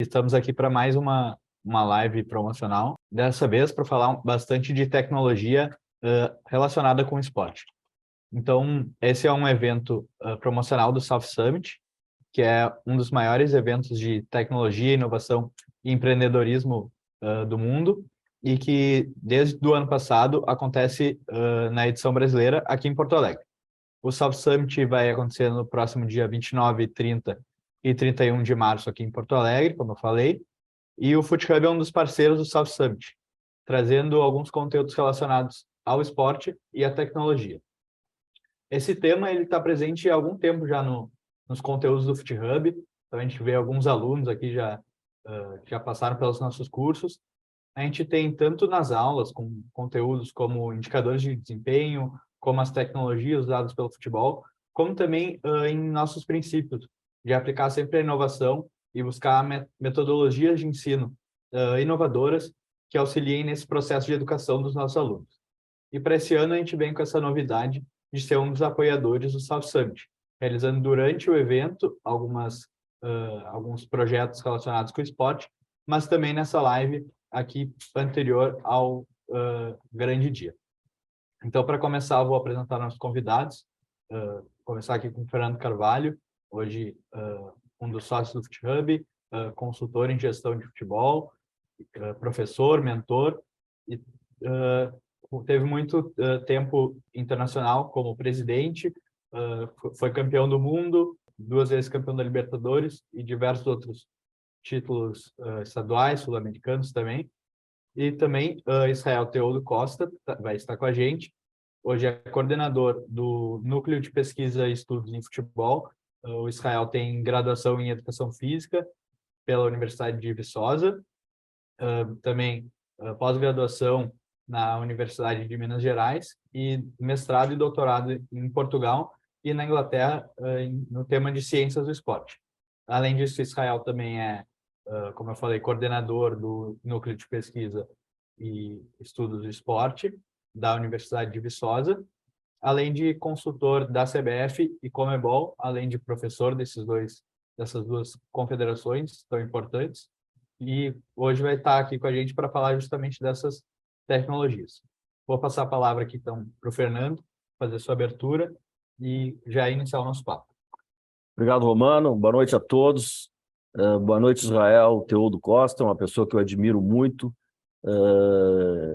estamos aqui para mais uma live promocional, dessa vez para falar bastante de tecnologia relacionada com esporte. Então, esse é um evento promocional do South Summit, que é um dos maiores eventos de tecnologia, inovação e empreendedorismo do mundo, e que desde o ano passado acontece na edição brasileira aqui em Porto Alegre. O South Summit vai acontecer no próximo dia 29, 30 e 31 de março aqui em Porto Alegre, como eu falei, e o FootHub é um dos parceiros do South Summit, trazendo alguns conteúdos relacionados ao esporte e à tecnologia. Esse tema ele está presente há algum tempo já nos conteúdos do FootHub, então a gente vê alguns alunos aqui já passaram pelos nossos cursos. A gente tem tanto nas aulas, com conteúdos como indicadores de desempenho, como as tecnologias usadas pelo futebol, como também em nossos princípios, de aplicar sempre a inovação e buscar metodologias de ensino inovadoras que auxiliem nesse processo de educação dos nossos alunos. E para esse ano a gente vem com essa novidade de ser um dos apoiadores do South Summit, realizando durante o evento alguns projetos relacionados com o esporte, mas também nessa live aqui anterior ao grande dia. Então, para começar, eu vou apresentar nossos convidados. Começar aqui com o Fernando Carvalho, hoje um dos sócios do FootHub, consultor em gestão de futebol, professor, mentor, e teve muito tempo internacional como presidente, foi campeão do mundo, 2 vezes campeão da Libertadores e diversos outros títulos estaduais, sul-americanos também. E também Israel Teodo Costa vai estar com a gente. Hoje é coordenador do Núcleo de Pesquisa e Estudos em Futebol. O Israel tem graduação em Educação Física pela Universidade de Viçosa. Também pós-graduação na Universidade de Minas Gerais e mestrado e doutorado em Portugal e na Inglaterra no tema de Ciências do Esporte. Além disso, Israel também é, como eu falei, coordenador do Núcleo de Pesquisa e Estudos do Esporte da Universidade de Viçosa, além de consultor da CBF e Conmebol, além de professor dessas duas confederações tão importantes. E hoje vai estar aqui com a gente para falar justamente dessas tecnologias. Vou passar a palavra aqui então para o Fernando, fazer sua abertura e já iniciar o nosso papo. Obrigado, Romano. Boa noite a todos. Boa noite, Israel Teodo Costa, uma pessoa que eu admiro muito.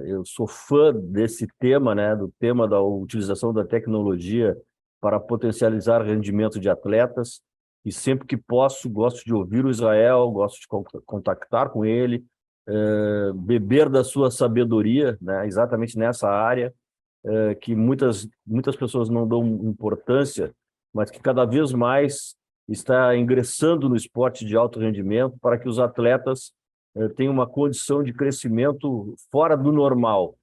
Eu sou fã desse tema, né, do tema da utilização da tecnologia para potencializar o rendimento de atletas. E sempre que posso, gosto de ouvir o Israel, gosto de contactar com ele, beber da sua sabedoria, né, exatamente nessa área, que muitas pessoas não dão importância, mas que cada vez mais está ingressando no esporte de alto rendimento para que os atletas tenham uma condição de crescimento fora do normal.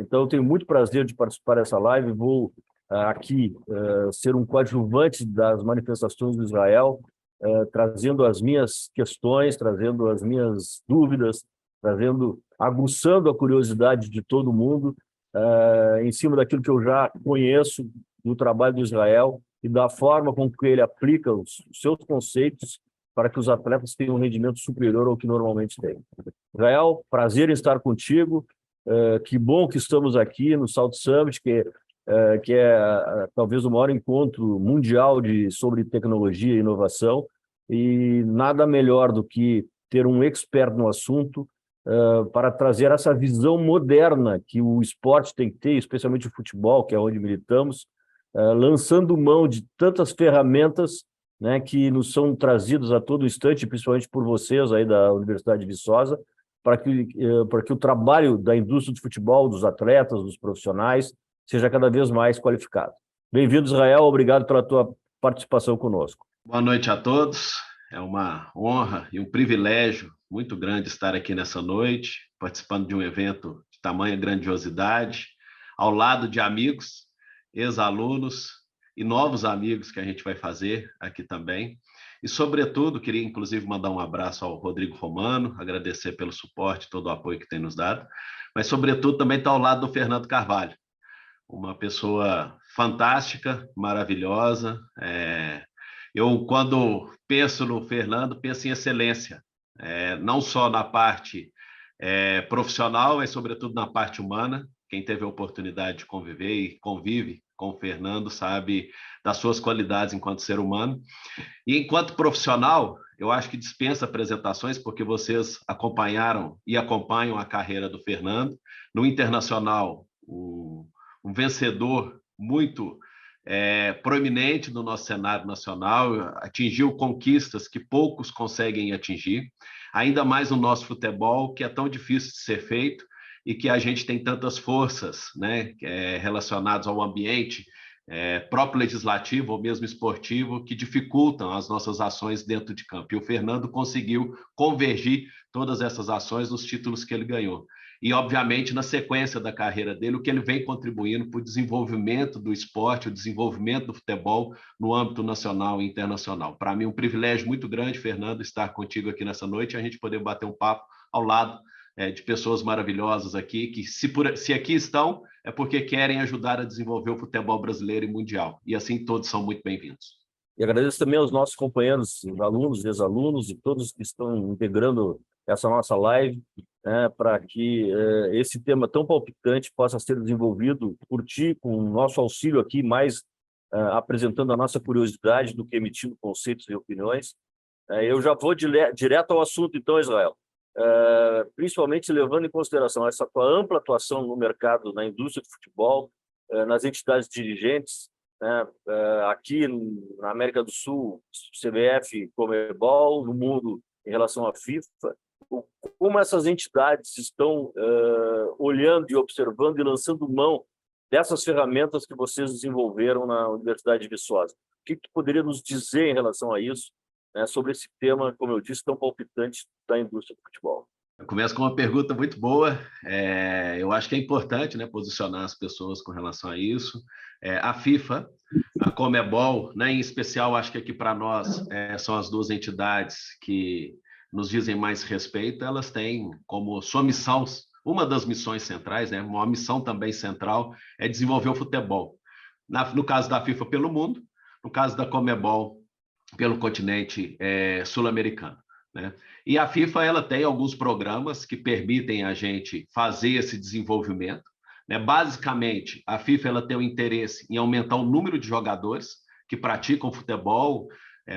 Então, eu tenho muito prazer de participar dessa live, vou aqui ser um coadjuvante das manifestações do Israel, trazendo as minhas questões, trazendo as minhas dúvidas, aguçando a curiosidade de todo mundo, em cima daquilo que eu já conheço do trabalho do Israel e da forma com que ele aplica os seus conceitos para que os atletas tenham um rendimento superior ao que normalmente têm. Israel, prazer em estar contigo. Que bom que estamos aqui no South Summit, que é talvez o maior encontro mundial sobre tecnologia e inovação, e nada melhor do que ter um expert no assunto para trazer essa visão moderna que o esporte tem que ter, especialmente o futebol, que é onde militamos, lançando mão de tantas ferramentas, né, que nos são trazidas a todo instante, principalmente por vocês aí da Universidade de Viçosa, para que o trabalho da indústria do futebol, dos atletas, dos profissionais, seja cada vez mais qualificado. Bem-vindo, Israel, obrigado pela tua participação conosco. Boa noite a todos, é uma honra e um privilégio muito grande estar aqui nessa noite, participando de um evento de tamanha grandiosidade, ao lado de amigos, ex-alunos e novos amigos que a gente vai fazer aqui também. E, sobretudo, queria, inclusive, mandar um abraço ao Rodrigo Romano, agradecer pelo suporte, todo o apoio que tem nos dado, mas, sobretudo, também está ao lado do Fernando Carvalho, uma pessoa fantástica, maravilhosa, Eu, quando penso no Fernando, penso em excelência, não só na parte profissional, mas sobretudo na parte humana. Quem teve a oportunidade de conviver e convive com o Fernando sabe das suas qualidades enquanto ser humano. E enquanto profissional, eu acho que dispensa apresentações, porque vocês acompanharam e acompanham a carreira do Fernando. No Internacional, um vencedor muito proeminente no nosso cenário nacional, atingiu conquistas que poucos conseguem atingir, ainda mais no nosso futebol, que é tão difícil de ser feito e que a gente tem tantas forças, né, relacionadas ao ambiente, próprio legislativo ou mesmo esportivo, que dificultam as nossas ações dentro de campo. E o Fernando conseguiu convergir todas essas ações nos títulos que ele ganhou. E, obviamente, na sequência da carreira dele, o que ele vem contribuindo para o desenvolvimento do esporte, o desenvolvimento do futebol no âmbito nacional e internacional. Para mim, um privilégio muito grande, Fernando, estar contigo aqui nessa noite e a gente poder bater um papo ao lado de pessoas maravilhosas aqui, que se aqui estão, é porque querem ajudar a desenvolver o futebol brasileiro e mundial. E assim todos são muito bem-vindos. E agradeço também aos nossos companheiros, alunos, ex-alunos e todos que estão integrando essa nossa live, né, para que esse tema tão palpitante possa ser desenvolvido por ti, com o nosso auxílio aqui, mais apresentando a nossa curiosidade do que emitindo conceitos e opiniões. Eu já vou direto ao assunto, então, Israel. Principalmente levando em consideração essa tua ampla atuação no mercado, na indústria do futebol, nas entidades dirigentes, né, aqui na América do Sul, CBF, Conmebol, no mundo em relação à FIFA, como essas entidades estão olhando e observando e lançando mão dessas ferramentas que vocês desenvolveram na Universidade de Viçosa. O que tu poderia nos dizer em relação a isso, né, sobre esse tema, como eu disse, tão palpitante da indústria do futebol? Eu começo com uma pergunta muito boa. Eu acho que é importante, né, posicionar as pessoas com relação a isso. A FIFA, a Conmebol, né, em especial, acho que aqui para nós são as duas entidades que nos dizem mais respeito. Elas têm como sua missão, uma das missões centrais, né, uma missão também central, é desenvolver o futebol. No caso da FIFA, pelo mundo, no caso da Conmebol, pelo continente sul-americano, né? E a FIFA ela tem alguns programas que permitem a gente fazer esse desenvolvimento, né? Basicamente, a FIFA ela tem o interesse em aumentar o número de jogadores que praticam futebol.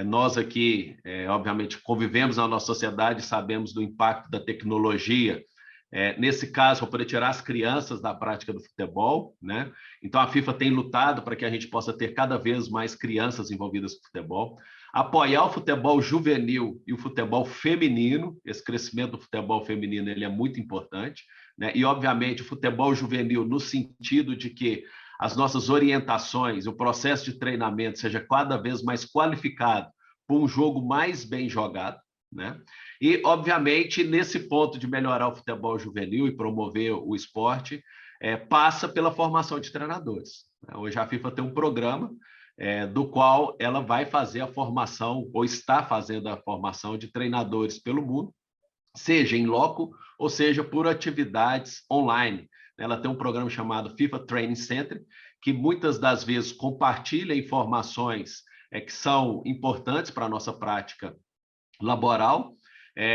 Nós aqui, obviamente, convivemos na nossa sociedade, sabemos do impacto da tecnologia, nesse caso, para poder tirar as crianças da prática do futebol, né? Então, a FIFA tem lutado para que a gente possa ter cada vez mais crianças envolvidas com futebol, apoiar o futebol juvenil e o futebol feminino. Esse crescimento do futebol feminino ele é muito importante, né? E, obviamente, o futebol juvenil no sentido de que as nossas orientações, o processo de treinamento seja cada vez mais qualificado para um jogo mais bem jogado, né? E, obviamente, nesse ponto de melhorar o futebol juvenil e promover o esporte, passa pela formação de treinadores. Hoje a FIFA tem um programa do qual ela vai fazer a formação, ou está fazendo a formação de treinadores pelo mundo, seja em loco, ou seja por atividades online. Ela tem um programa chamado FIFA Training Center, que muitas das vezes compartilha informações que são importantes para a nossa prática laboral.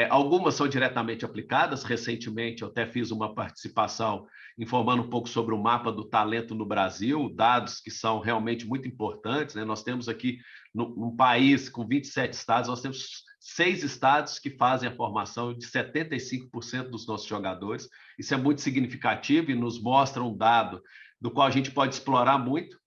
Algumas são diretamente aplicadas. Recentemente, eu até fiz uma participação informando um pouco sobre o mapa do talento no Brasil, dados que são realmente muito importantes, né? Nós temos aqui, num país com 27 estados, nós temos 6 estados que fazem a formação de 75% dos nossos jogadores. Isso é muito significativo e nos mostra um dado do qual a gente pode explorar muito,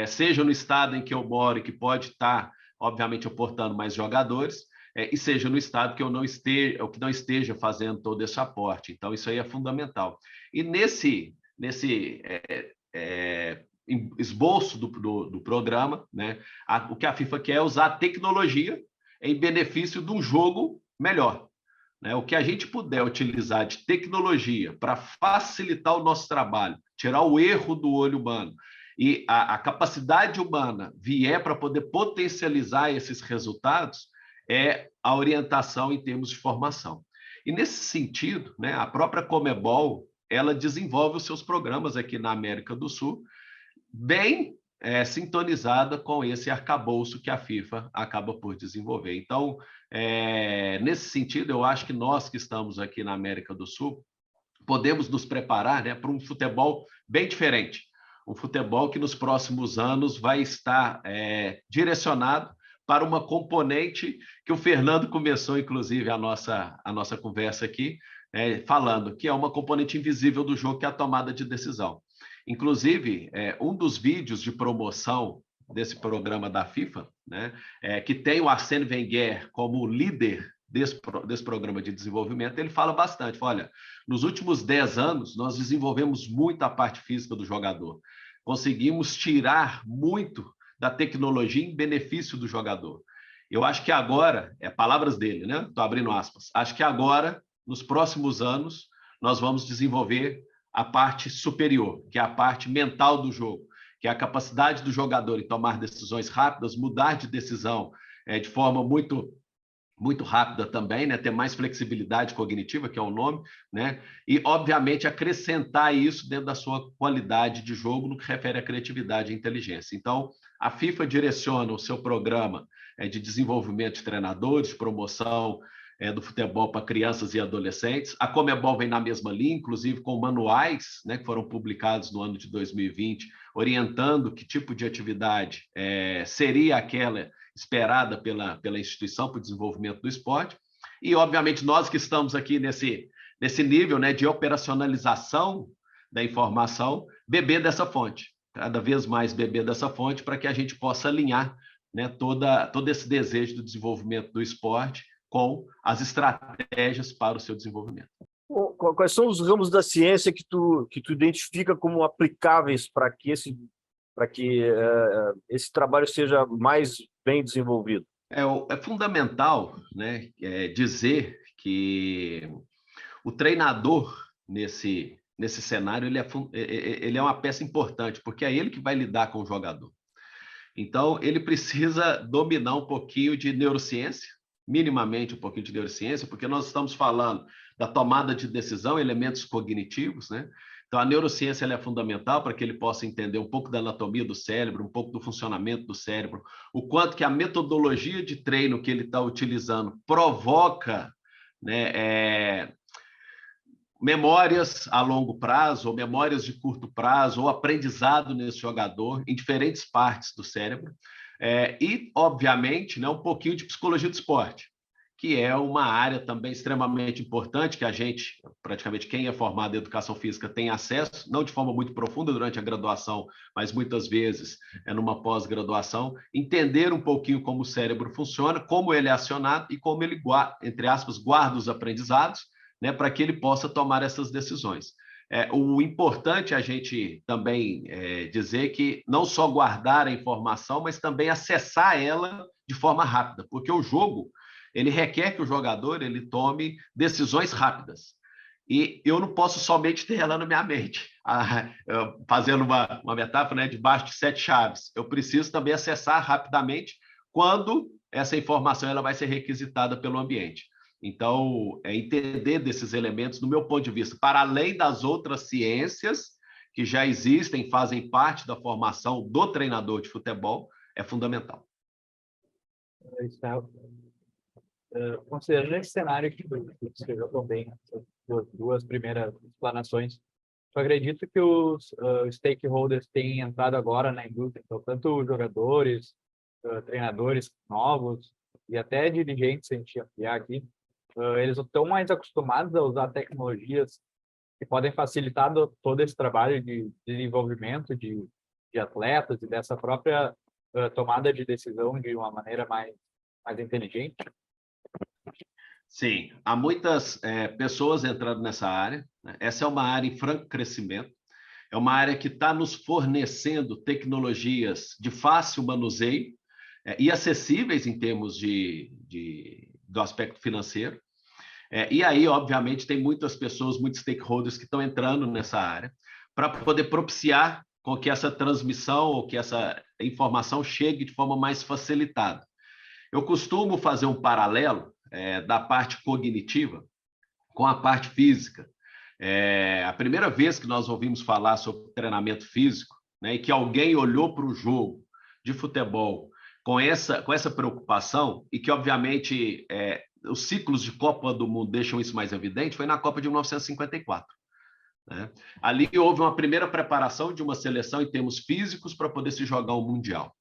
seja no estado em que eu moro, que pode estar, obviamente, aportando mais jogadores, e seja no estado que não esteja fazendo todo esse aporte. Então, isso aí é fundamental. E nesse esboço do programa, né, o que a FIFA quer é usar a tecnologia em benefício de um jogo melhor, né? O que a gente puder utilizar de tecnologia para facilitar o nosso trabalho, tirar o erro do olho humano, e a capacidade humana vier para poder potencializar esses resultados, é a orientação em termos de formação. E nesse sentido, né, a própria Conmebol, ela desenvolve os seus programas aqui na América do Sul, bem sintonizada com esse arcabouço que a FIFA acaba por desenvolver. Então, nesse sentido, eu acho que nós que estamos aqui na América do Sul podemos nos preparar, né, para um futebol bem diferente, um futebol que nos próximos anos vai estar direcionado para uma componente que o Fernando começou, inclusive, a nossa conversa aqui, falando, que é uma componente invisível do jogo, que é a tomada de decisão. Inclusive, um dos vídeos de promoção desse programa da FIFA, né, que tem o Arsène Wenger como líder desse programa de desenvolvimento, ele fala bastante, olha, nos últimos 10 anos, nós desenvolvemos muito a parte física do jogador, conseguimos tirar muito da tecnologia em benefício do jogador. Eu acho que agora, palavras dele, né? Estou abrindo aspas, acho que agora, nos próximos anos, nós vamos desenvolver a parte superior, que é a parte mental do jogo, que é a capacidade do jogador em tomar decisões rápidas, mudar de decisão de forma muito rápida também, né? Ter mais flexibilidade cognitiva, que é o nome, né? E, obviamente, acrescentar isso dentro da sua qualidade de jogo no que refere à criatividade e inteligência. Então, a FIFA direciona o seu programa de desenvolvimento de treinadores, de promoção do futebol para crianças e adolescentes. A Conmebol vem na mesma linha, inclusive com manuais, né, que foram publicados no ano de 2020, orientando que tipo de atividade seria aquela esperada pela instituição para o desenvolvimento do esporte. E, obviamente, nós que estamos aqui nesse nível, né, de operacionalização da informação, beber dessa fonte, cada vez mais beber dessa fonte, para que a gente possa alinhar, né, todo esse desejo do desenvolvimento do esporte com as estratégias para o seu desenvolvimento. Quais são os ramos da ciência que tu identifica como aplicáveis para que esse trabalho seja mais bem desenvolvido? É fundamental, né, dizer que o treinador nesse cenário ele é uma peça importante, porque é ele que vai lidar com o jogador. Então, ele precisa dominar um pouquinho de neurociência, minimamente um pouquinho de neurociência, porque nós estamos falando da tomada de decisão, elementos cognitivos, né? Então, a neurociência ela é fundamental para que ele possa entender um pouco da anatomia do cérebro, um pouco do funcionamento do cérebro, o quanto que a metodologia de treino que ele está utilizando provoca, né, memórias a longo prazo, ou memórias de curto prazo, ou aprendizado nesse jogador em diferentes partes do cérebro. E, obviamente, né, um pouquinho de psicologia do esporte, que é uma área também extremamente importante, que a gente, praticamente quem é formado em educação física, tem acesso, não de forma muito profunda durante a graduação, mas muitas vezes numa pós-graduação, entender um pouquinho como o cérebro funciona, como ele é acionado e como ele, entre aspas, guarda os aprendizados, né, para que ele possa tomar essas decisões. O importante é a gente também dizer que não só guardar a informação, mas também acessar ela de forma rápida, porque o jogo ele requer que o jogador ele tome decisões rápidas. E eu não posso somente ter ela na minha mente, fazendo uma metáfora, né, debaixo de 7 chaves. Eu preciso também acessar rapidamente quando essa informação ela vai ser requisitada pelo ambiente. Então, entender desses elementos, do meu ponto de vista, para além das outras ciências que já existem, fazem parte da formação do treinador de futebol, é fundamental. Considerando esse cenário que você descreveu também, essas duas primeiras explanações, eu acredito que os stakeholders têm entrado agora na indústria, então, tanto jogadores, treinadores novos e até dirigentes, se a gente ampliar aqui, eles estão mais acostumados a usar tecnologias que podem facilitar todo esse trabalho de desenvolvimento de atletas e dessa própria tomada de decisão de uma maneira mais inteligente. Sim, há muitas pessoas entrando nessa área, né? Essa é uma área em franco crescimento, é uma área que está nos fornecendo tecnologias de fácil manuseio e acessíveis em termos do aspecto financeiro. E aí, obviamente, tem muitas pessoas, muitos stakeholders que estão entrando nessa área para poder propiciar com que essa transmissão ou que essa informação chegue de forma mais facilitada. Eu costumo fazer um paralelo da parte cognitiva com a parte física. A primeira vez que nós ouvimos falar sobre treinamento físico, né, e que alguém olhou para o jogo de futebol com essa preocupação, e que, obviamente, os ciclos de Copa do Mundo deixam isso mais evidente, foi na Copa de 1954. Né? Ali houve uma primeira preparação de uma seleção em termos físicos para poder se jogar o Mundial.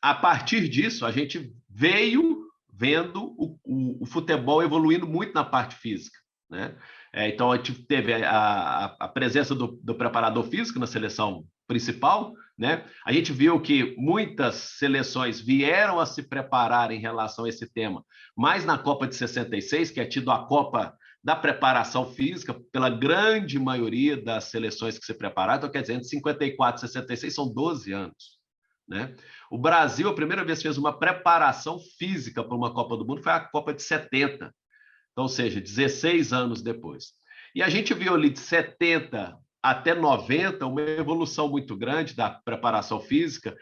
A partir disso, a gente veio vendo o futebol evoluindo muito na parte física. Né? Então, a gente teve a presença do preparador físico na seleção principal. Né? A gente viu que muitas seleções vieram a se preparar em relação a esse tema, mas na Copa de 66, que é tido a Copa da preparação física pela grande maioria das seleções que se prepararam. Então, quer dizer, entre 54 e 66 são 12 anos. Né? O Brasil, a primeira vez que fez uma preparação física para uma Copa do Mundo foi a Copa de 70, então, ou seja, 16 anos depois. E a gente viu ali de 70 até 90 uma evolução muito grande da preparação física,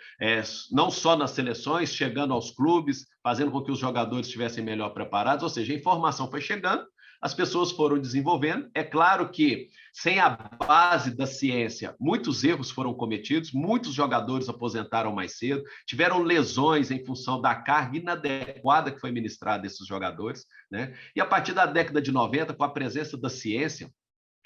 não só nas seleções, chegando aos clubes, fazendo com que os jogadores estivessem melhor preparados, ou seja, a informação foi chegando, as pessoas foram desenvolvendo. É claro que, sem a base da ciência, muitos erros foram cometidos, muitos jogadores aposentaram mais cedo, tiveram lesões em função da carga inadequada que foi ministrada a esses jogadores. Né? E a partir da década de 90, com a presença da ciência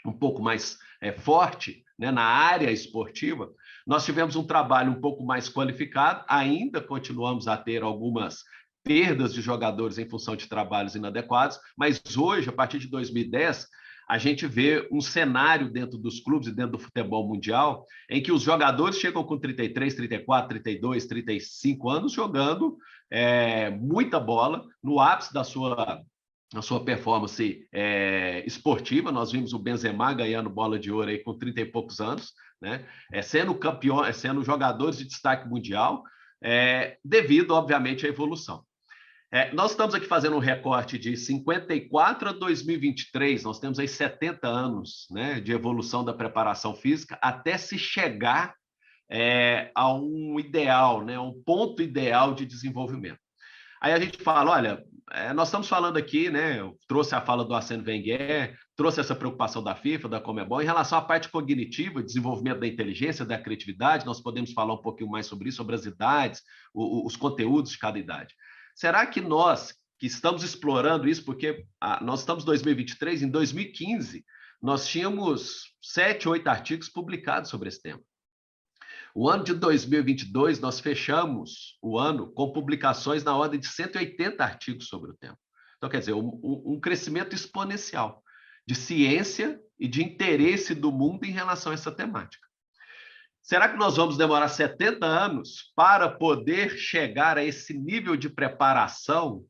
um pouco mais forte, né, na área esportiva, nós tivemos um trabalho um pouco mais qualificado, ainda continuamos a ter algumas perdas de jogadores em função de trabalhos inadequados, mas hoje, a partir de 2010, a gente vê um cenário dentro dos clubes e dentro do futebol mundial em que os jogadores chegam com 33, 34, 32, 35 anos jogando muita bola no ápice da sua performance esportiva. Nós vimos o Benzema ganhando bola de ouro aí com 30 e poucos anos, né? Sendo campeão, sendo jogadores de destaque mundial, devido, obviamente, à evolução. Nós estamos aqui fazendo um recorte de 54 a 2023, nós temos aí 70 anos, né, de evolução da preparação física até se chegar a um ideal, né, um ponto ideal de desenvolvimento. Aí a gente fala, olha, nós estamos falando aqui, né, eu trouxe a fala do Arsène Wenger, trouxe essa preocupação da FIFA, da Conmebol, em relação à parte cognitiva, desenvolvimento da inteligência, da criatividade. Nós podemos falar um pouquinho mais sobre isso, sobre as idades, os conteúdos de cada idade. Será que nós, que estamos explorando isso, porque nós estamos em 2023, em 2015, nós tínhamos 7, 8 artigos publicados sobre esse tema. O ano de 2022, nós fechamos o ano com publicações na ordem de 180 artigos sobre o tema. Então, quer dizer, um crescimento exponencial de ciência e de interesse do mundo em relação a essa temática. Será que nós vamos demorar 70 anos para poder chegar a esse nível de preparação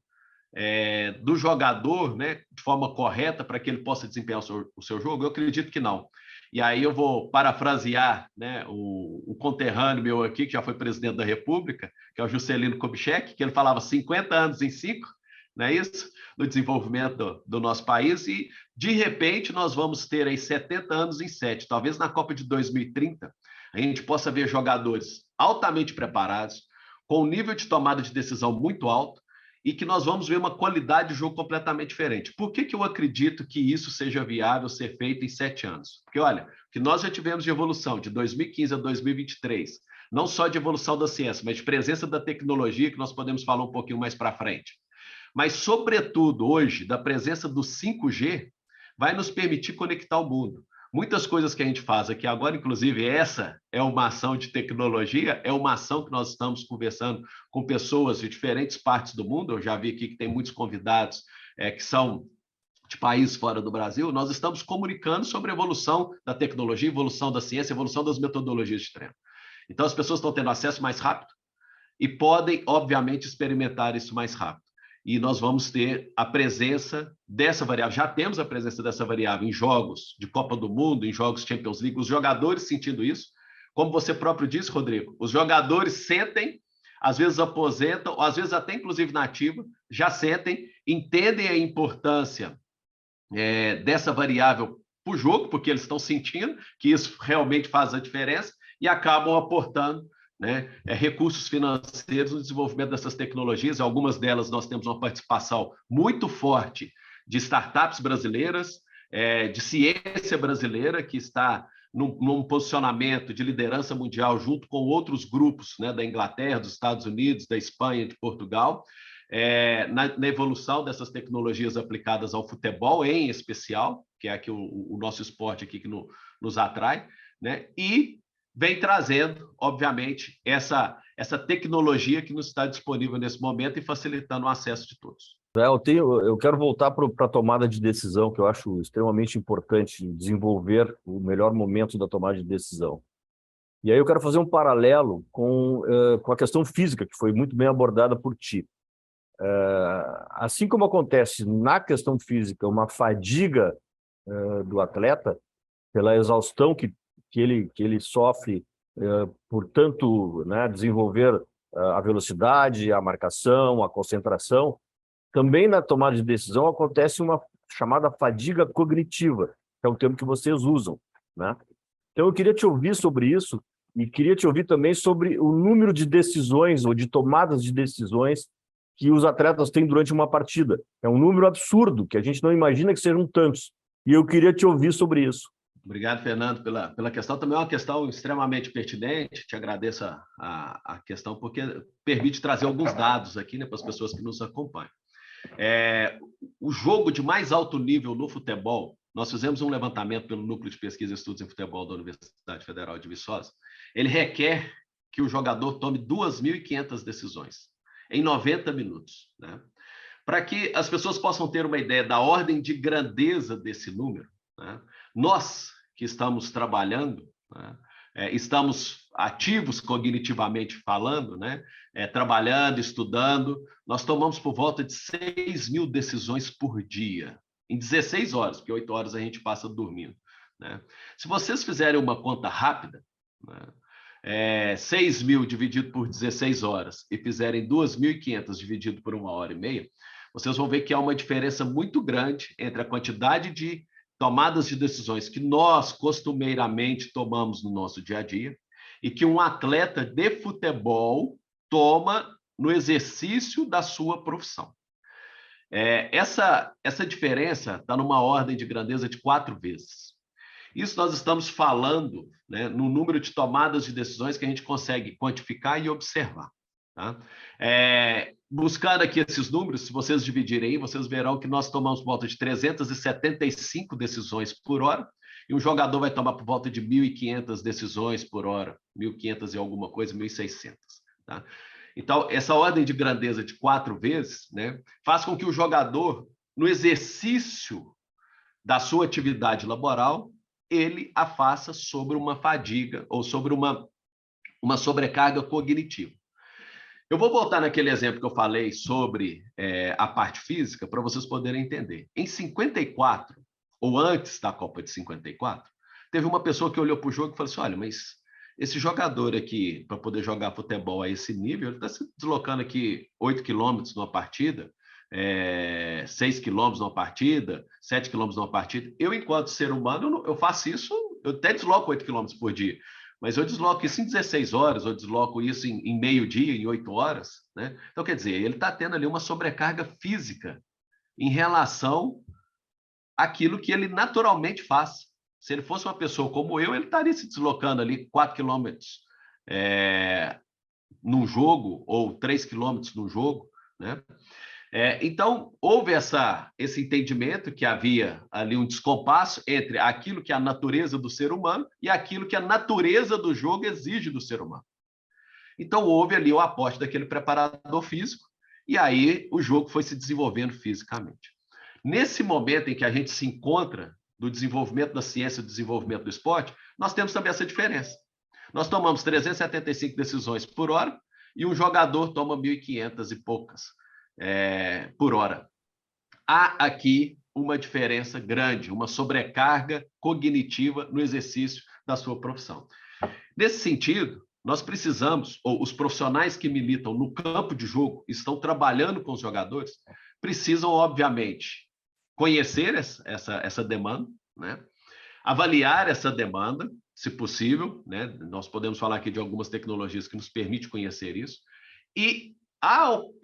do jogador, né, de forma correta, para que ele possa desempenhar o seu jogo? Eu acredito que não. E aí eu vou parafrasear, né, o conterrâneo meu aqui, que já foi presidente da República, que é o Juscelino Kubitschek, que ele falava 50 anos em 5, não é isso? No desenvolvimento do nosso país, e de repente nós vamos ter aí 70 anos em 7. Talvez na Copa de 2030 a gente possa ver jogadores altamente preparados, com um nível de tomada de decisão muito alto, e que nós vamos ver uma qualidade de jogo completamente diferente. Por que eu acredito que isso seja viável ser feito em 7 anos? Porque, olha, o que nós já tivemos de evolução de 2015 a 2023, não só de evolução da ciência, mas de presença da tecnologia, que nós podemos falar um pouquinho mais para frente. Mas, sobretudo, hoje, da presença do 5G, vai nos permitir conectar o mundo. Muitas coisas que a gente faz aqui agora, inclusive essa é uma ação de tecnologia, é uma ação que nós estamos conversando com pessoas de diferentes partes do mundo. Eu já vi aqui que tem muitos convidados que são de países fora do Brasil. Nós estamos comunicando sobre a evolução da tecnologia, evolução da ciência, evolução das metodologias de treino. Então, as pessoas estão tendo acesso mais rápido e podem, obviamente, experimentar isso mais rápido. E nós vamos ter a presença dessa variável. Já temos a presença dessa variável em jogos de Copa do Mundo, em jogos Champions League, os jogadores sentindo isso. Como você próprio disse, Rodrigo, os jogadores sentem, às vezes aposentam, ou às vezes até inclusive na ativa, já sentem, entendem a importância dessa variável para o jogo, porque eles estão sentindo que isso realmente faz a diferença e acabam aportando, né, recursos financeiros no desenvolvimento dessas tecnologias. Algumas delas nós temos uma participação muito forte de startups brasileiras, de ciência brasileira que está num posicionamento de liderança mundial junto com outros grupos, né, da Inglaterra, dos Estados Unidos, da Espanha, de Portugal, na evolução dessas tecnologias aplicadas ao futebol, em especial, que é aqui o nosso esporte aqui que nos atrai, né? E vem trazendo, obviamente, essa tecnologia que nos está disponível nesse momento e facilitando o acesso de todos. Eu quero voltar para a tomada de decisão, que eu acho extremamente importante desenvolver o melhor momento da tomada de decisão. E aí eu quero fazer um paralelo com a questão física, que foi muito bem abordada por ti. Assim como acontece na questão física uma fadiga do atleta, pela exaustão que ele sofre, por tanto, né, desenvolver a velocidade, a marcação, a concentração, também na tomada de decisão acontece uma chamada fadiga cognitiva, que é um termo que vocês usam, né? Então eu queria te ouvir sobre isso e queria te ouvir também sobre o número de decisões ou de tomadas de decisões que os atletas têm durante uma partida. É um número absurdo, que a gente não imagina que sejam tantos. E eu queria te ouvir sobre isso. Obrigado, Fernando, pela questão. Também é uma questão extremamente pertinente. Te agradeço a questão, porque permite trazer alguns dados aqui, né, para as pessoas que nos acompanham. O jogo de mais alto nível no futebol, nós fizemos um levantamento pelo Núcleo de Pesquisa e Estudos em Futebol da Universidade Federal de Viçosa. Ele requer que o jogador tome 2.500 decisões em 90 minutos, né? Para que as pessoas possam ter uma ideia da ordem de grandeza desse número, né? Nós que estamos trabalhando, né, estamos ativos cognitivamente falando, né, trabalhando, estudando, nós tomamos por volta de 6.000 decisões por dia, em 16 horas, porque 8 horas a gente passa dormindo, né? Se vocês fizerem uma conta rápida, né, 6.000 dividido por 16 horas e fizerem 2.500 dividido por 1h30, vocês vão ver que há uma diferença muito grande entre a quantidade de tomadas de decisões que nós costumeiramente tomamos no nosso dia a dia e que um atleta de futebol toma no exercício da sua profissão. Essa diferença está numa ordem de grandeza de 4 vezes. Isso nós estamos falando, né, no número de tomadas de decisões que a gente consegue quantificar e observar. Tá? Buscando aqui esses números, se vocês dividirem aí, vocês verão que nós tomamos por volta de 375 decisões por hora, e um jogador vai tomar por volta de 1.500 decisões por hora, 1.500 e alguma coisa, 1.600. Tá? Então, essa ordem de grandeza de 4 vezes, né, faz com que o jogador, no exercício da sua atividade laboral, ele a faça sobre uma fadiga ou sobre uma sobrecarga cognitiva. Eu vou voltar naquele exemplo que eu falei sobre a parte física para vocês poderem entender. Em 54, ou antes da Copa de 54, teve uma pessoa que olhou para o jogo e falou assim, olha, mas esse jogador aqui, para poder jogar futebol a esse nível, ele está se deslocando aqui 8 quilômetros numa partida, 6 quilômetros numa partida, 7 quilômetros numa partida. Eu, enquanto ser humano, eu faço isso, eu até desloco 8 quilômetros por dia, mas eu desloco isso em 16 horas, eu desloco isso em meio-dia, em 8 horas, né? Então, quer dizer, ele está tendo ali uma sobrecarga física em relação àquilo que ele naturalmente faz. Se ele fosse uma pessoa como eu, ele estaria se deslocando ali 4 quilômetros num jogo, ou 3 quilômetros num jogo, né? Então, houve esse entendimento que havia ali um descompasso entre aquilo que é a natureza do ser humano e aquilo que a natureza do jogo exige do ser humano. Então, houve ali o aporte daquele preparador físico e aí o jogo foi se desenvolvendo fisicamente. Nesse momento em que a gente se encontra do desenvolvimento da ciência e do desenvolvimento do esporte, nós temos também essa diferença. Nós tomamos 375 decisões por hora e um jogador toma 1.500 e poucas por hora. Há aqui uma diferença grande, uma sobrecarga cognitiva no exercício da sua profissão. Nesse sentido, nós precisamos, ou os profissionais que militam no campo de jogo, estão trabalhando com os jogadores, precisam, obviamente, conhecer essa demanda, né? Avaliar essa demanda, se possível, né? Nós podemos falar aqui de algumas tecnologias que nos permitem conhecer isso, e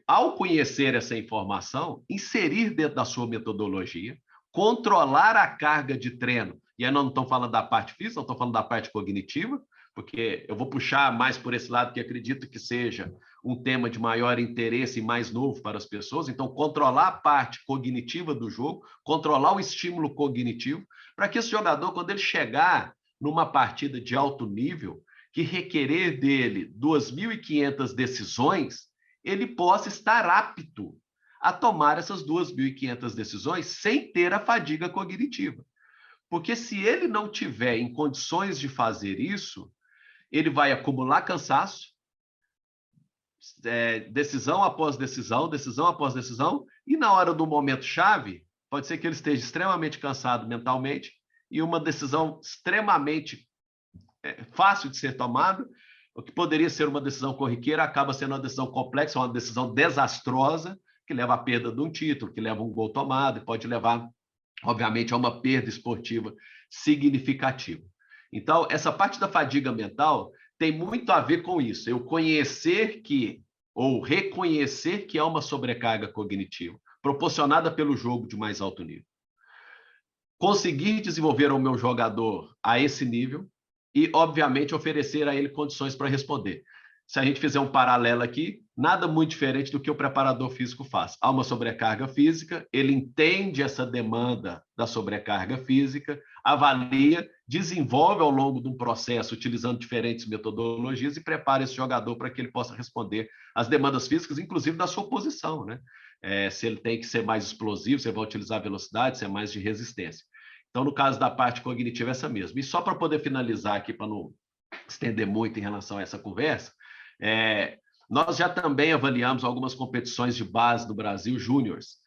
ao conhecer essa informação, inserir dentro da sua metodologia, controlar a carga de treino e aí nós não estamos falando da parte física, nós estamos falando da parte cognitiva, porque eu vou puxar mais por esse lado, que acredito que seja um tema de maior interesse e mais novo para as pessoas. Então, controlar a parte cognitiva do jogo, controlar o estímulo cognitivo, para que esse jogador, quando ele chegar numa partida de alto nível, que requerer dele 2.500 decisões, ele possa estar apto a tomar essas 2.500 decisões sem ter a fadiga cognitiva. Porque se ele não tiver em condições de fazer isso, ele vai acumular cansaço, decisão após decisão, decisão após decisão, e na hora do momento-chave, pode ser que ele esteja extremamente cansado mentalmente e uma decisão extremamente fácil de ser tomada, o que poderia ser uma decisão corriqueira, acaba sendo uma decisão complexa, uma decisão desastrosa, que leva à perda de um título, que leva a um gol tomado, e pode levar, obviamente, a uma perda esportiva significativa. Então, essa parte da fadiga mental tem muito a ver com isso. Eu conhecer que, ou reconhecer que é uma sobrecarga cognitiva, proporcionada pelo jogo de mais alto nível. Conseguir desenvolver o meu jogador a esse nível e, obviamente, oferecer a ele condições para responder. Se a gente fizer um paralelo aqui, nada muito diferente do que o preparador físico faz. Há uma sobrecarga física, ele entende essa demanda da sobrecarga física, avalia, desenvolve ao longo de um processo, utilizando diferentes metodologias e prepara esse jogador para que ele possa responder às demandas físicas, inclusive da sua posição, né? Se ele tem que ser mais explosivo, se ele vai utilizar velocidade, se é mais de resistência. Então, no caso da parte cognitiva, é essa mesmo. E só para poder finalizar aqui, para não estender muito em relação a essa conversa, nós já também avaliamos algumas competições de base do Brasil, júniores,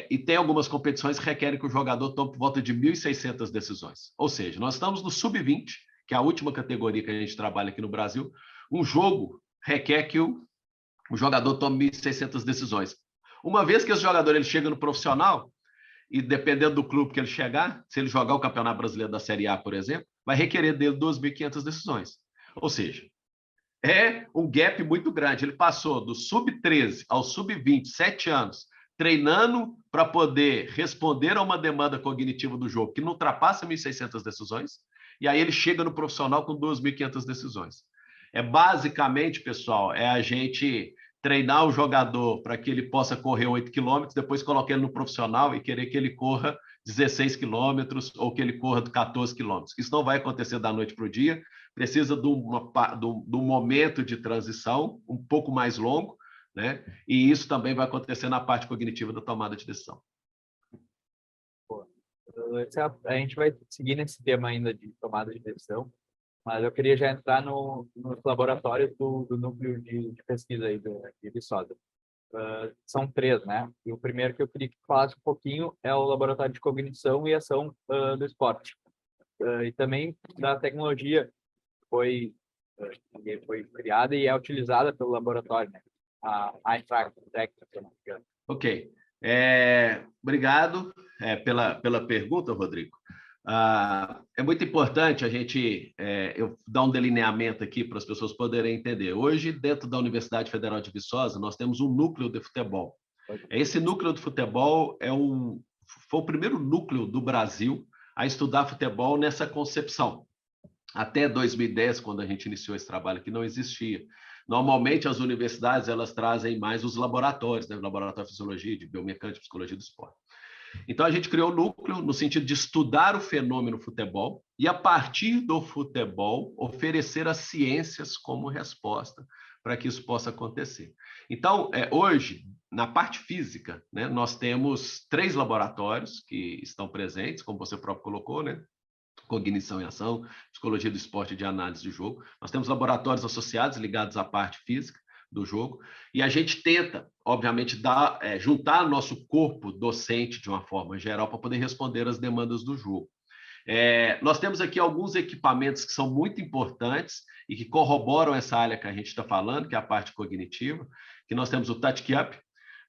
e tem algumas competições que requerem que o jogador tome por volta de 1.600 decisões. Ou seja, nós estamos no sub-20, que é a última categoria que a gente trabalha aqui no Brasil. Um jogo requer que o jogador tome 1.600 decisões. Uma vez que esse jogador ele chega no profissional, e dependendo do clube que ele chegar, se ele jogar o Campeonato Brasileiro da Série A, por exemplo, vai requerer dele 2.500 decisões. Ou seja, é um gap muito grande. Ele passou do sub-13 ao sub-20, 7 anos, treinando para poder responder a uma demanda cognitiva do jogo que não ultrapassa 1.600 decisões, e aí ele chega no profissional com 2.500 decisões. Basicamente, pessoal, a gente treinar o jogador para que ele possa correr 8 quilômetros, depois colocar ele no profissional e querer que ele corra 16 quilômetros ou que ele corra 14 quilômetros. Isso não vai acontecer da noite para o dia, precisa de um momento de transição um pouco mais longo, né? E isso também vai acontecer na parte cognitiva da tomada de decisão. A gente vai seguir nesse tema ainda de tomada de decisão, mas eu queria já entrar nos laboratórios do núcleo de pesquisa aí de Viçosa. São 3, né? E o primeiro que eu queria que falasse um pouquinho é o Laboratório de Cognição e Ação do Esporte. E também da tecnologia que foi criada e é utilizada pelo laboratório, né? A iTrack, se eu não me engano. Ok. Obrigado pela pergunta, Rodrigo. É muito importante a gente eu dar um delineamento aqui para as pessoas poderem entender. Hoje, dentro da Universidade Federal de Viçosa, nós temos um núcleo de futebol. Esse núcleo de futebol foi o primeiro núcleo do Brasil a estudar futebol nessa concepção. Até 2010, quando a gente iniciou esse trabalho, que não existia. Normalmente, as universidades elas trazem mais os laboratórios, né? O laboratório de fisiologia, de biomecânica, de psicologia do esporte. Então, a gente criou o núcleo no sentido de estudar o fenômeno futebol e, a partir do futebol, oferecer as ciências como resposta para que isso possa acontecer. Então, hoje, na parte física, né, nós temos 3 laboratórios que estão presentes, como você próprio colocou, né? Cognição e ação, psicologia do esporte e de análise de jogo. Nós temos laboratórios associados ligados à parte física do jogo, e a gente tenta, obviamente, juntar nosso corpo docente de uma forma geral para poder responder às demandas do jogo. Nós temos aqui alguns equipamentos que são muito importantes e que corroboram essa área que a gente está falando, que é a parte cognitiva, que nós temos o TouchCup,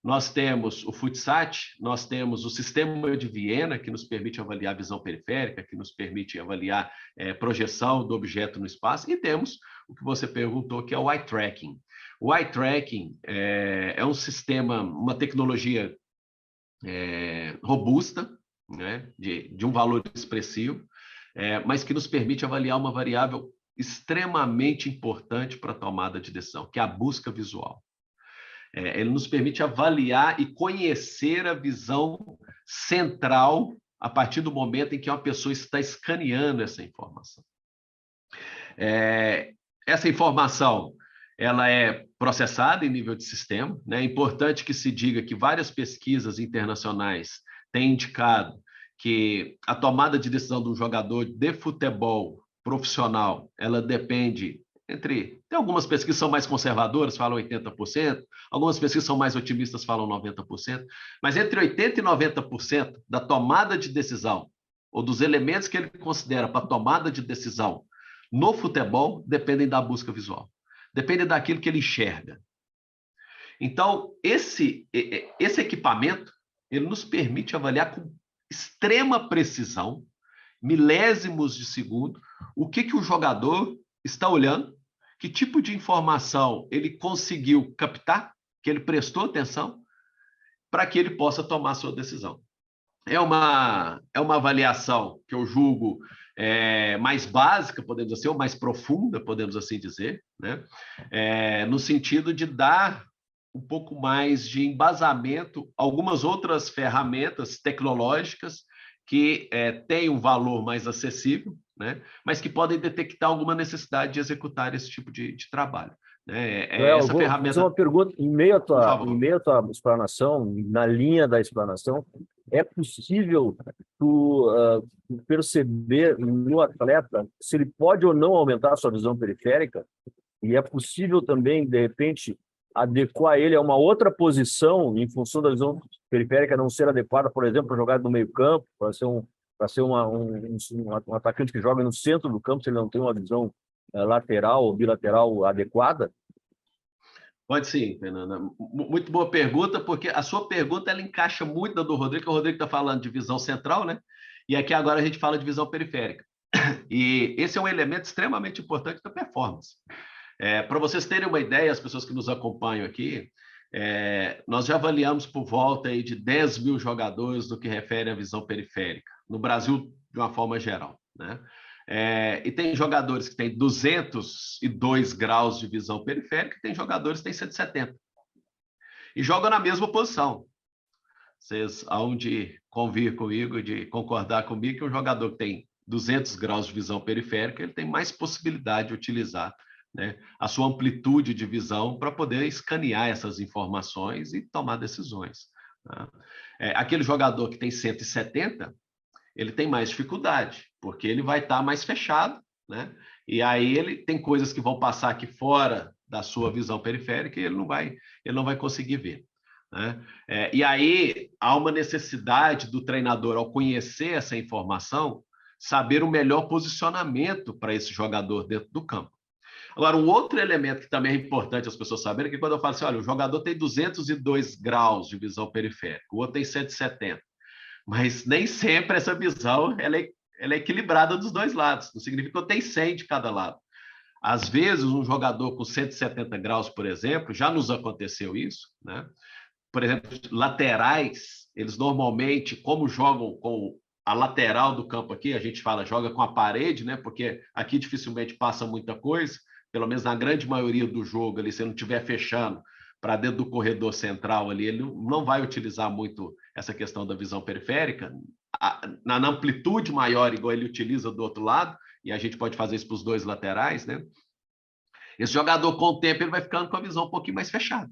nós temos o Futsat, nós temos o sistema de Viena, que nos permite avaliar a visão periférica, que nos permite avaliar projeção do objeto no espaço, e temos o que você perguntou, que é o eye tracking. O eye tracking é um sistema, uma tecnologia robusta, né, de um valor expressivo, mas que nos permite avaliar uma variável extremamente importante para a tomada de decisão, que é a busca visual. Ele nos permite avaliar e conhecer a visão central a partir do momento em que uma pessoa está escaneando essa informação. Essa informação ela é processada em nível de sistema, né? É importante que se diga que várias pesquisas internacionais têm indicado que a tomada de decisão de um jogador de futebol profissional, ela depende tem algumas pesquisas que são mais conservadoras, falam 80%, algumas pesquisas são mais otimistas, falam 90%, mas entre 80% e 90% da tomada de decisão, ou dos elementos que ele considera para a tomada de decisão no futebol, dependem da busca visual. Depende daquilo que ele enxerga. Então, esse equipamento, ele nos permite avaliar com extrema precisão, milésimos de segundo, o que o jogador está olhando, que tipo de informação ele conseguiu captar, que ele prestou atenção, para que ele possa tomar a sua decisão. É uma avaliação que eu julgo mais básica, podemos dizer, ou mais profunda, podemos assim dizer, né? No sentido de dar um pouco mais de embasamento a algumas outras ferramentas tecnológicas que têm um valor mais acessível, né? Mas que podem detectar alguma necessidade de executar esse tipo de trabalho. Essa vou ferramenta... fazer uma pergunta, em meio à tua explanação, na linha da explanação, é possível tu perceber no atleta se ele pode ou não aumentar a sua visão periférica? E é possível também, de repente, adequar ele a uma outra posição em função da visão periférica não ser adequada, por exemplo, para jogar no meio campo, para ser um atacante que joga no centro do campo, se ele não tem uma visão lateral ou bilateral adequada? Pode sim, Fernanda. Muito boa pergunta, porque a sua pergunta ela encaixa muito na do Rodrigo, que o Rodrigo está falando de visão central, né? E aqui agora a gente fala de visão periférica. E esse é um elemento extremamente importante da performance. Para vocês terem uma ideia, as pessoas que nos acompanham aqui, nós já avaliamos por volta aí de 10 mil jogadores no que refere à visão periférica, no Brasil de uma forma geral, né? E tem jogadores que têm 202 graus de visão periférica e tem jogadores que têm 170. E jogam na mesma posição. Vocês hão de convir comigo, de concordar comigo que um jogador que tem 200 graus de visão periférica, ele tem mais possibilidade de utilizar, né, a sua amplitude de visão para poder escanear essas informações e tomar decisões. Tá? Aquele jogador que tem 170, ele tem mais dificuldade, porque ele vai estar mais fechado, né? E aí ele tem coisas que vão passar aqui fora da sua visão periférica e ele não vai conseguir ver, né? E aí há uma necessidade do treinador, ao conhecer essa informação, saber o melhor posicionamento para esse jogador dentro do campo. Agora, um outro elemento que também é importante as pessoas saberem é que quando eu falo assim, olha, o jogador tem 202 graus de visão periférica, o outro tem 170. Mas nem sempre essa visão ela é equilibrada dos dois lados. Não significa que eu tenho 100 de cada lado. Às vezes, um jogador com 170 graus, por exemplo, já nos aconteceu isso, né? Por exemplo, laterais, eles normalmente, como jogam com a lateral do campo aqui, a gente fala, joga com a parede, né? Porque aqui dificilmente passa muita coisa, pelo menos na grande maioria do jogo, ali, se ele não estiver fechando para dentro do corredor central ali, ele não vai utilizar muito essa questão da visão periférica, na amplitude maior, igual ele utiliza do outro lado, e a gente pode fazer isso para os dois laterais, né? Esse jogador, com o tempo, ele vai ficando com a visão um pouquinho mais fechada.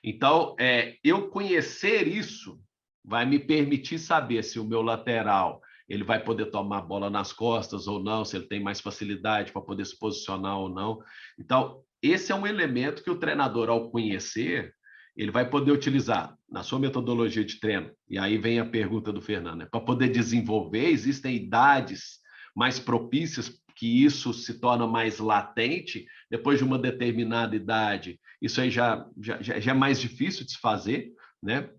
Então, eu conhecer isso vai me permitir saber se o meu lateral ele vai poder tomar a bola nas costas ou não, se ele tem mais facilidade para poder se posicionar ou não. Então, esse é um elemento que o treinador, ao conhecer, ele vai poder utilizar na sua metodologia de treino. E aí vem a pergunta do Fernando, né? Para poder desenvolver, existem idades mais propícias que isso se torna mais latente, depois de uma determinada idade, isso aí já é mais difícil de se fazer, né?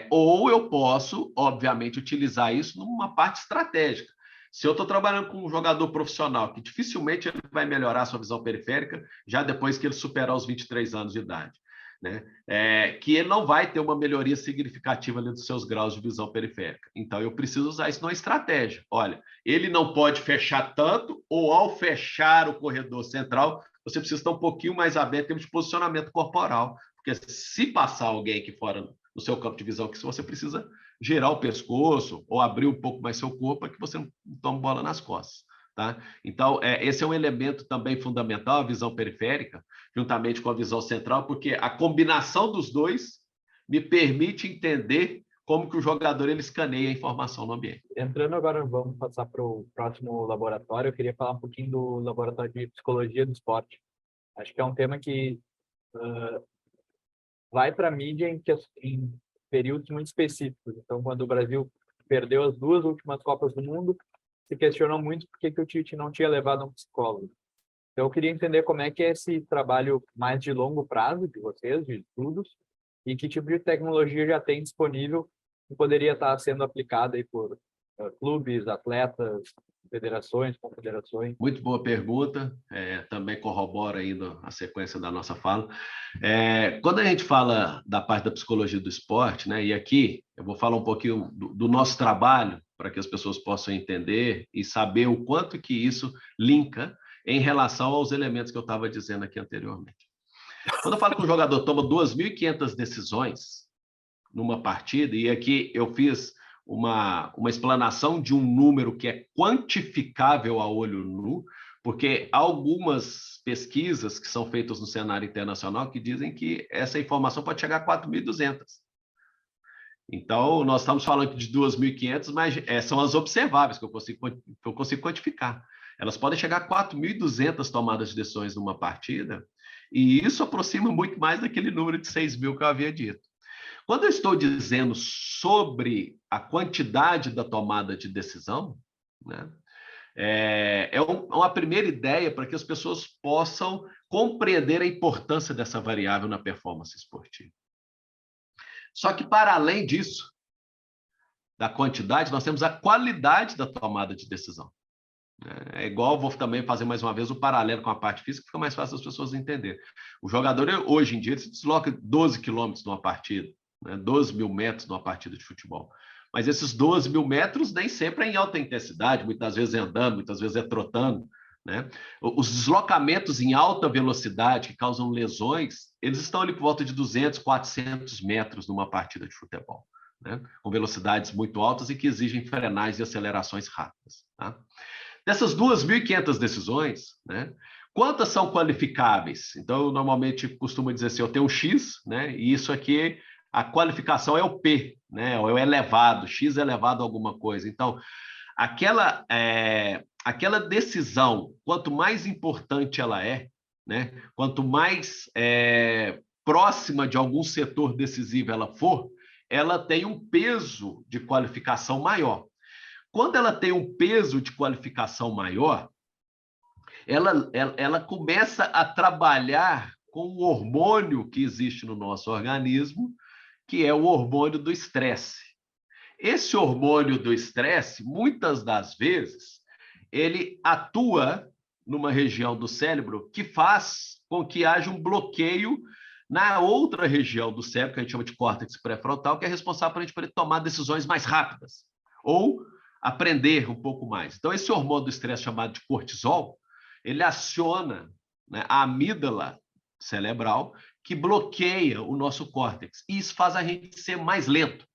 Ou eu posso, obviamente, utilizar isso numa parte estratégica. Se eu estou trabalhando com um jogador profissional que dificilmente ele vai melhorar a sua visão periférica já depois que ele superar os 23 anos de idade. né? Que ele não vai ter uma melhoria significativa ali dos seus graus de visão periférica. Então, eu preciso usar isso numa estratégia. Olha, ele não pode fechar tanto, ou ao fechar o corredor central, você precisa estar um pouquinho mais aberto em termos de posicionamento corporal, porque se passar alguém aqui fora no seu campo de visão, que você precisa girar o pescoço ou abrir um pouco mais seu corpo para que você não tome bola nas costas. Tá? Então, esse é um elemento também fundamental, a visão periférica, juntamente com a visão central, porque a combinação dos dois me permite entender como que o jogador ele escaneia a informação no ambiente. Entrando agora, vamos passar para o próximo laboratório. Eu queria falar um pouquinho do laboratório de psicologia do esporte. Acho que é um tema que vai para a mídia em períodos muito específicos. Então, quando o Brasil perdeu as 2 últimas Copas do Mundo, se questionou muito por que o Tite não tinha levado um psicólogo. Então, eu queria entender como é que é esse trabalho mais de longo prazo de vocês, de estudos, e que tipo de tecnologia já tem disponível que poderia estar sendo aplicada aí por clubes, atletas, federações, confederações. Muito boa pergunta, também corrobora ainda a sequência da nossa fala. Quando a gente fala da parte da psicologia do esporte, né, e aqui eu vou falar um pouquinho do nosso trabalho, para que as pessoas possam entender e saber o quanto que isso linka em relação aos elementos que eu estava dizendo aqui anteriormente. Quando eu falo que um jogador toma 2.500 decisões numa partida, e aqui eu fiz uma explanação de um número que é quantificável a olho nu, porque há algumas pesquisas que são feitas no cenário internacional que dizem que essa informação pode chegar a 4.200. Então, nós estamos falando de 2.500, mas são as observáveis que eu consigo quantificar. Elas podem chegar a 4.200 tomadas de decisões numa partida, e isso aproxima muito mais daquele número de 6.000 que eu havia dito. Quando eu estou dizendo sobre a quantidade da tomada de decisão, né, uma primeira ideia para que as pessoas possam compreender a importância dessa variável na performance esportiva. Só que, para além disso, da quantidade, nós temos a qualidade da tomada de decisão. É igual, vou também fazer mais uma vez o paralelo com a parte física, fica mais fácil as pessoas entenderem. O jogador, hoje em dia, ele se desloca 12 quilômetros numa partida, né? 12.000 metros numa partida de futebol. Mas esses 12.000 metros nem sempre é em alta intensidade, muitas vezes é andando, muitas vezes é trotando, né? Os deslocamentos em alta velocidade que causam lesões, eles estão ali por volta de 200, 400 metros numa partida de futebol, né? Com velocidades muito altas e que exigem frenagens e acelerações rápidas. Tá? Dessas 2.500 decisões, né, quantas são qualificáveis? Então, eu normalmente costumo dizer assim, eu tenho um X, né, e isso aqui, a qualificação é o P, né, ou é o elevado, X elevado a alguma coisa. Então, aquela decisão, quanto mais importante ela é, né, quanto mais próxima de algum setor decisivo ela for, ela tem um peso de qualificação maior. Quando ela tem um peso de qualificação maior, ela começa a trabalhar com o hormônio que existe no nosso organismo, que é o hormônio do estresse. Esse hormônio do estresse, muitas das vezes, ele atua numa região do cérebro que faz com que haja um bloqueio na outra região do cérebro, que a gente chama de córtex pré-frontal, que é responsável para a gente poder tomar decisões mais rápidas, ou aprender um pouco mais. Então, esse hormônio do estresse chamado de cortisol, ele aciona, né, a amígdala cerebral, que bloqueia o nosso córtex. E isso faz a gente ser mais lento.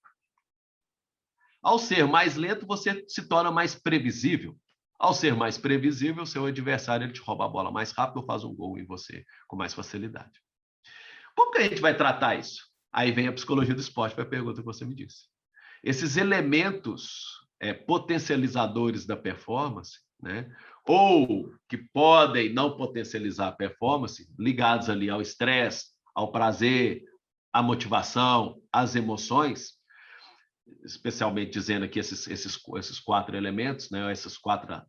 Ao ser mais lento, você se torna mais previsível. Ao ser mais previsível, seu adversário ele te rouba a bola mais rápido ou faz um gol em você com mais facilidade. Como que a gente vai tratar isso? Aí vem a psicologia do esporte para a pergunta que você me disse. Esses elementos potencializadores da performance, né, ou que podem não potencializar a performance, ligados ali ao estresse, ao prazer, à motivação, às emoções, especialmente dizendo aqui esses 4 elementos, né, esses 4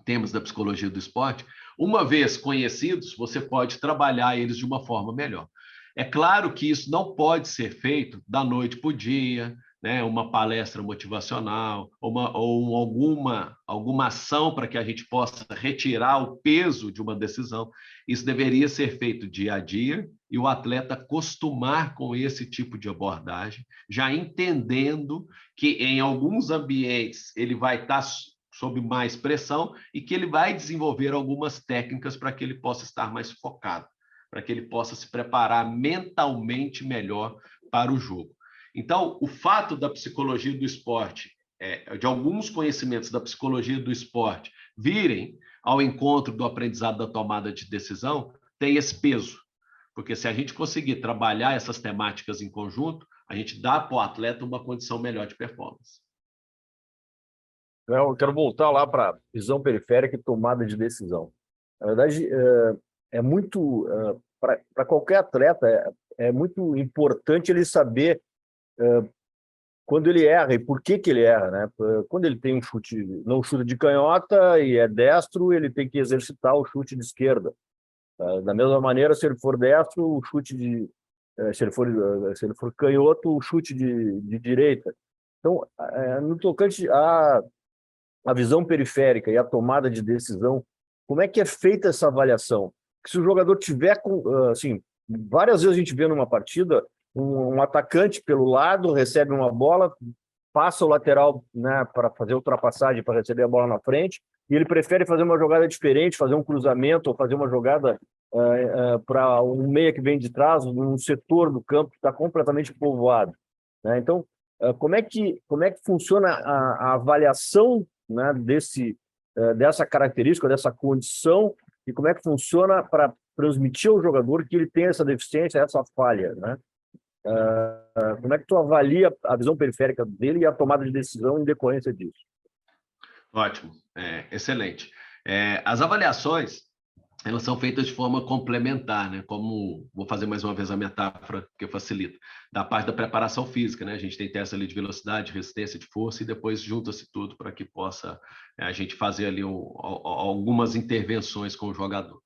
temas da psicologia do esporte, uma vez conhecidos, você pode trabalhar eles de uma forma melhor. É claro que isso não pode ser feito da noite para o dia, né, uma palestra motivacional, ou alguma ação para que a gente possa retirar o peso de uma decisão. Isso deveria ser feito dia a dia e o atleta acostumar com esse tipo de abordagem, já entendendo que em alguns ambientes ele vai estar sob mais pressão e que ele vai desenvolver algumas técnicas para que ele possa estar mais focado, para que ele possa se preparar mentalmente melhor para o jogo. Então, o fato da psicologia do esporte, de alguns conhecimentos da psicologia do esporte virem ao encontro do aprendizado da tomada de decisão, tem esse peso. Porque se a gente conseguir trabalhar essas temáticas em conjunto, a gente dá para o atleta uma condição melhor de performance. Eu quero voltar lá para visão periférica e tomada de decisão. Na verdade, é muito, para qualquer atleta, é muito importante ele saber quando ele erra e por que ele erra, né? Quando ele tem um chute, não chuta de canhota e é destro, ele tem que exercitar o chute de esquerda. Da mesma maneira, se ele for destro, o chute de, se ele for canhoto, o chute de direita. Então, no tocante à visão periférica e à tomada de decisão, como é que é feita essa avaliação? Porque se o jogador tiver assim, várias vezes a gente vê numa partida um atacante pelo lado, recebe uma bola, passa o lateral, né, para fazer ultrapassagem, para receber a bola na frente, e ele prefere fazer uma jogada diferente, fazer um cruzamento ou fazer uma jogada para um meia que vem de trás, num setor do campo que está completamente povoado, né? Então, como é que funciona a avaliação, né, dessa característica, dessa condição, e como é que funciona para transmitir ao jogador que ele tem essa deficiência, essa falha, né? Como é que tu avalia a visão periférica dele e a tomada de decisão em decorrência disso? Ótimo, excelente. As avaliações, elas são feitas de forma complementar, né? Como, vou fazer mais uma vez a metáfora que facilita, da parte da preparação física, né? A gente tem teste ali de velocidade, resistência, de força, e depois junta-se tudo para que possa a gente fazer ali algumas intervenções com o jogador.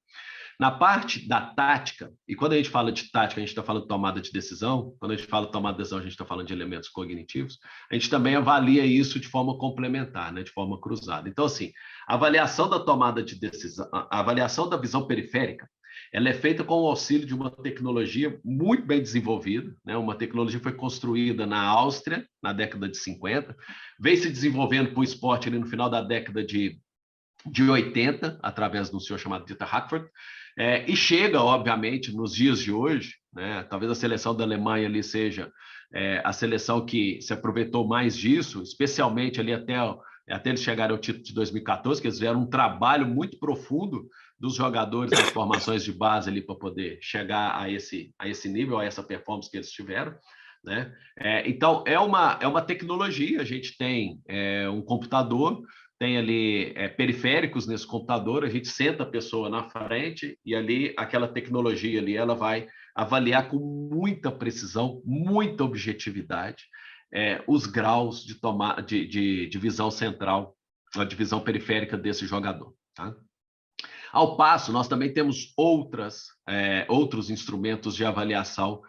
Na parte da tática, e quando a gente fala de tática, a gente está falando de tomada de decisão, quando a gente fala de tomada de decisão, a gente está falando de elementos cognitivos, a gente também avalia isso de forma complementar, né, de forma cruzada. Então, assim, a avaliação da tomada de decisão, a avaliação da visão periférica, ela é feita com o auxílio de uma tecnologia muito bem desenvolvida, né? Uma tecnologia que foi construída na Áustria, na década de 50, veio se desenvolvendo para o esporte ali no final da década de 80, através de um senhor chamado Dieter Hackford, e chega, obviamente, nos dias de hoje, né? Talvez a seleção da Alemanha ali seja a seleção que se aproveitou mais disso, especialmente ali até eles chegarem ao título de 2014, que eles fizeram um trabalho muito profundo dos jogadores nas formações de base ali para poder chegar a esse nível, a essa performance que eles tiveram, né? Então, é uma tecnologia, a gente tem um computador, tem ali periféricos nesse computador, a gente senta a pessoa na frente e ali aquela tecnologia ali ela vai avaliar com muita precisão, muita objetividade os graus de visão central, a divisão periférica desse jogador, tá? Ao passo, nós também temos outros instrumentos de avaliação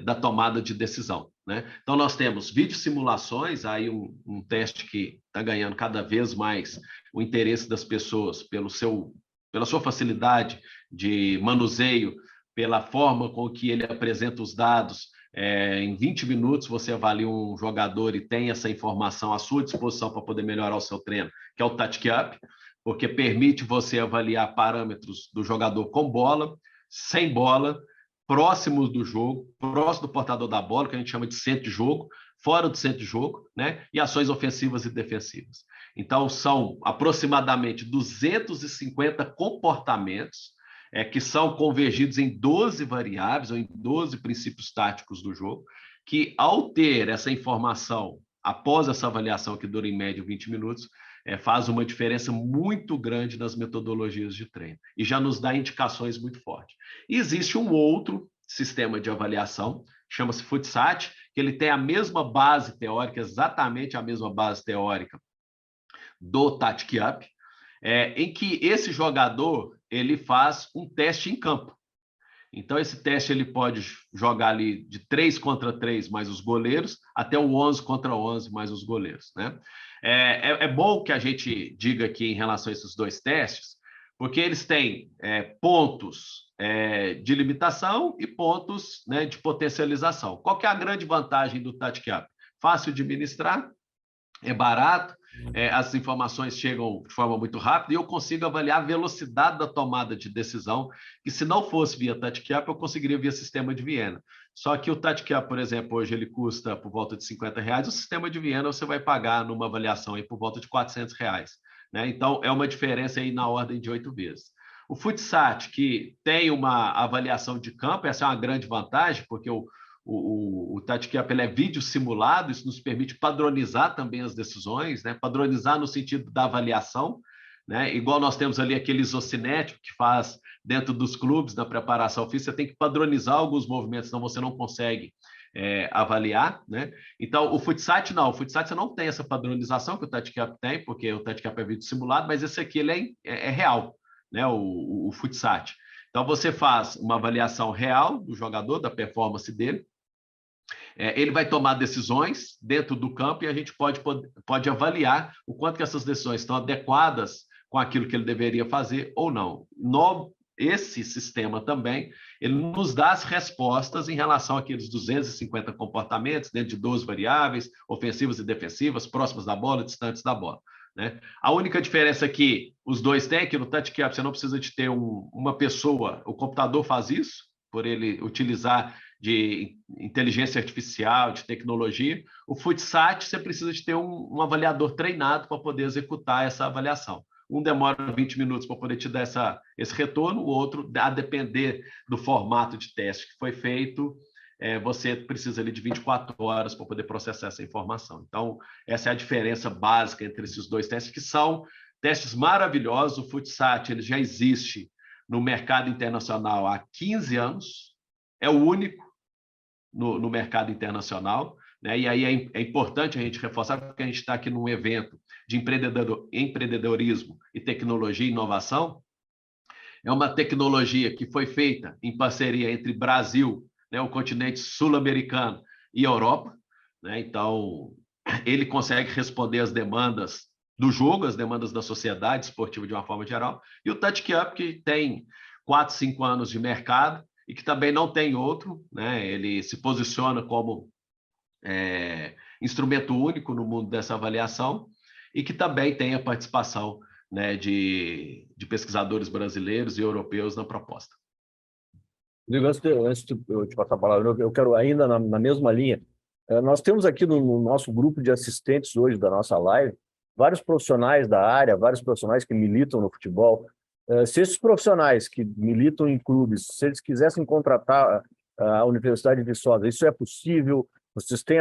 da tomada de decisão, né? Então, nós temos videosimulações, aí um teste que está ganhando cada vez mais o interesse das pessoas pela sua facilidade de manuseio, pela forma com que ele apresenta os dados. Em 20 minutos, você avalia um jogador e tem essa informação à sua disposição para poder melhorar o seu treino, que é o TactiUp, porque permite você avaliar parâmetros do jogador com bola, sem bola, próximos do jogo, próximo do portador da bola, que a gente chama de centro de jogo, fora do centro de jogo, né? E ações ofensivas e defensivas. Então, são aproximadamente 250 comportamentos que são convergidos em 12 variáveis ou em 12 princípios táticos do jogo, que, ao ter essa informação, após essa avaliação que dura em média 20 minutos, faz uma diferença muito grande nas metodologias de treino e já nos dá indicações muito fortes. E existe um outro sistema de avaliação, chama-se FUTSAT, que ele tem a mesma base teórica, exatamente a mesma base teórica do TactiUp, em que esse jogador ele faz um teste em campo. Então, esse teste ele pode jogar ali de 3 contra 3 mais os goleiros, até o 11 contra 11 mais os goleiros, né? É bom que a gente diga aqui em relação a esses dois testes, porque eles têm pontos de limitação e pontos, né, de potencialização. Qual que é a grande vantagem do TATCAP? Fácil de administrar, é barato, as informações chegam de forma muito rápida e eu consigo avaliar a velocidade da tomada de decisão, que se não fosse via TATCAP, eu conseguiria via sistema de Viena. Só que o TATCAP, por exemplo, hoje ele custa por volta de R$ 50, o sistema de Viena você vai pagar numa avaliação aí por volta de R$ 400, né? Então, é uma diferença aí na ordem de 8 vezes. O Futsat, que tem uma avaliação de campo, essa é uma grande vantagem, porque o TATCAP é vídeo simulado, isso nos permite padronizar também as decisões, né? Padronizar no sentido da avaliação, né? Igual nós temos ali aquele isocinético que faz dentro dos clubes, na preparação física, você tem que padronizar alguns movimentos, senão você não consegue avaliar, né? Então, o Futsat não, o Futsat você não tem essa padronização que o TATCAP tem, porque o TATCAP é vídeo simulado, mas esse aqui ele é real, né? O Futsat. Então, você faz uma avaliação real do jogador, da performance dele, ele vai tomar decisões dentro do campo e a gente pode avaliar o quanto que essas decisões estão adequadas com aquilo que ele deveria fazer ou não. Esse sistema também, ele nos dá as respostas em relação àqueles 250 comportamentos, dentro de 12 variáveis, ofensivas e defensivas, próximas da bola, distantes da bola, né? A única diferença que os dois têm é que no TATCAP você não precisa de ter uma pessoa, o computador faz isso, por ele utilizar de inteligência artificial, de tecnologia. O Futsat, você precisa de ter um avaliador treinado para poder executar essa avaliação. Um demora 20 minutos para poder te dar esse retorno, o outro, a depender do formato de teste que foi feito, você precisa ali de 24 horas para poder processar essa informação. Então, essa é a diferença básica entre esses dois testes, que são testes maravilhosos. O Futsat ele já existe no mercado internacional há 15 anos, é o único no mercado internacional, né? E aí é importante a gente reforçar, porque a gente está aqui num evento de empreendedorismo e tecnologia e inovação. É uma tecnologia que foi feita em parceria entre Brasil, né, o continente sul-americano e Europa, né? Então, ele consegue responder às demandas do jogo, às demandas da sociedade esportiva de uma forma geral, e o TATCAP, que tem 4, 5 anos de mercado, e que também não tem outro, né? Ele se posiciona como instrumento único no mundo dessa avaliação e que também tem a participação, né, de pesquisadores brasileiros e europeus na proposta. Rodrigo, antes de eu te passar a palavra, eu quero ainda na mesma linha. Nós temos aqui no nosso grupo de assistentes hoje da nossa live vários profissionais da área, vários profissionais que militam no futebol. Se esses profissionais que militam em clubes, se eles quisessem contratar a Universidade de Viçosa, isso é possível? Vocês têm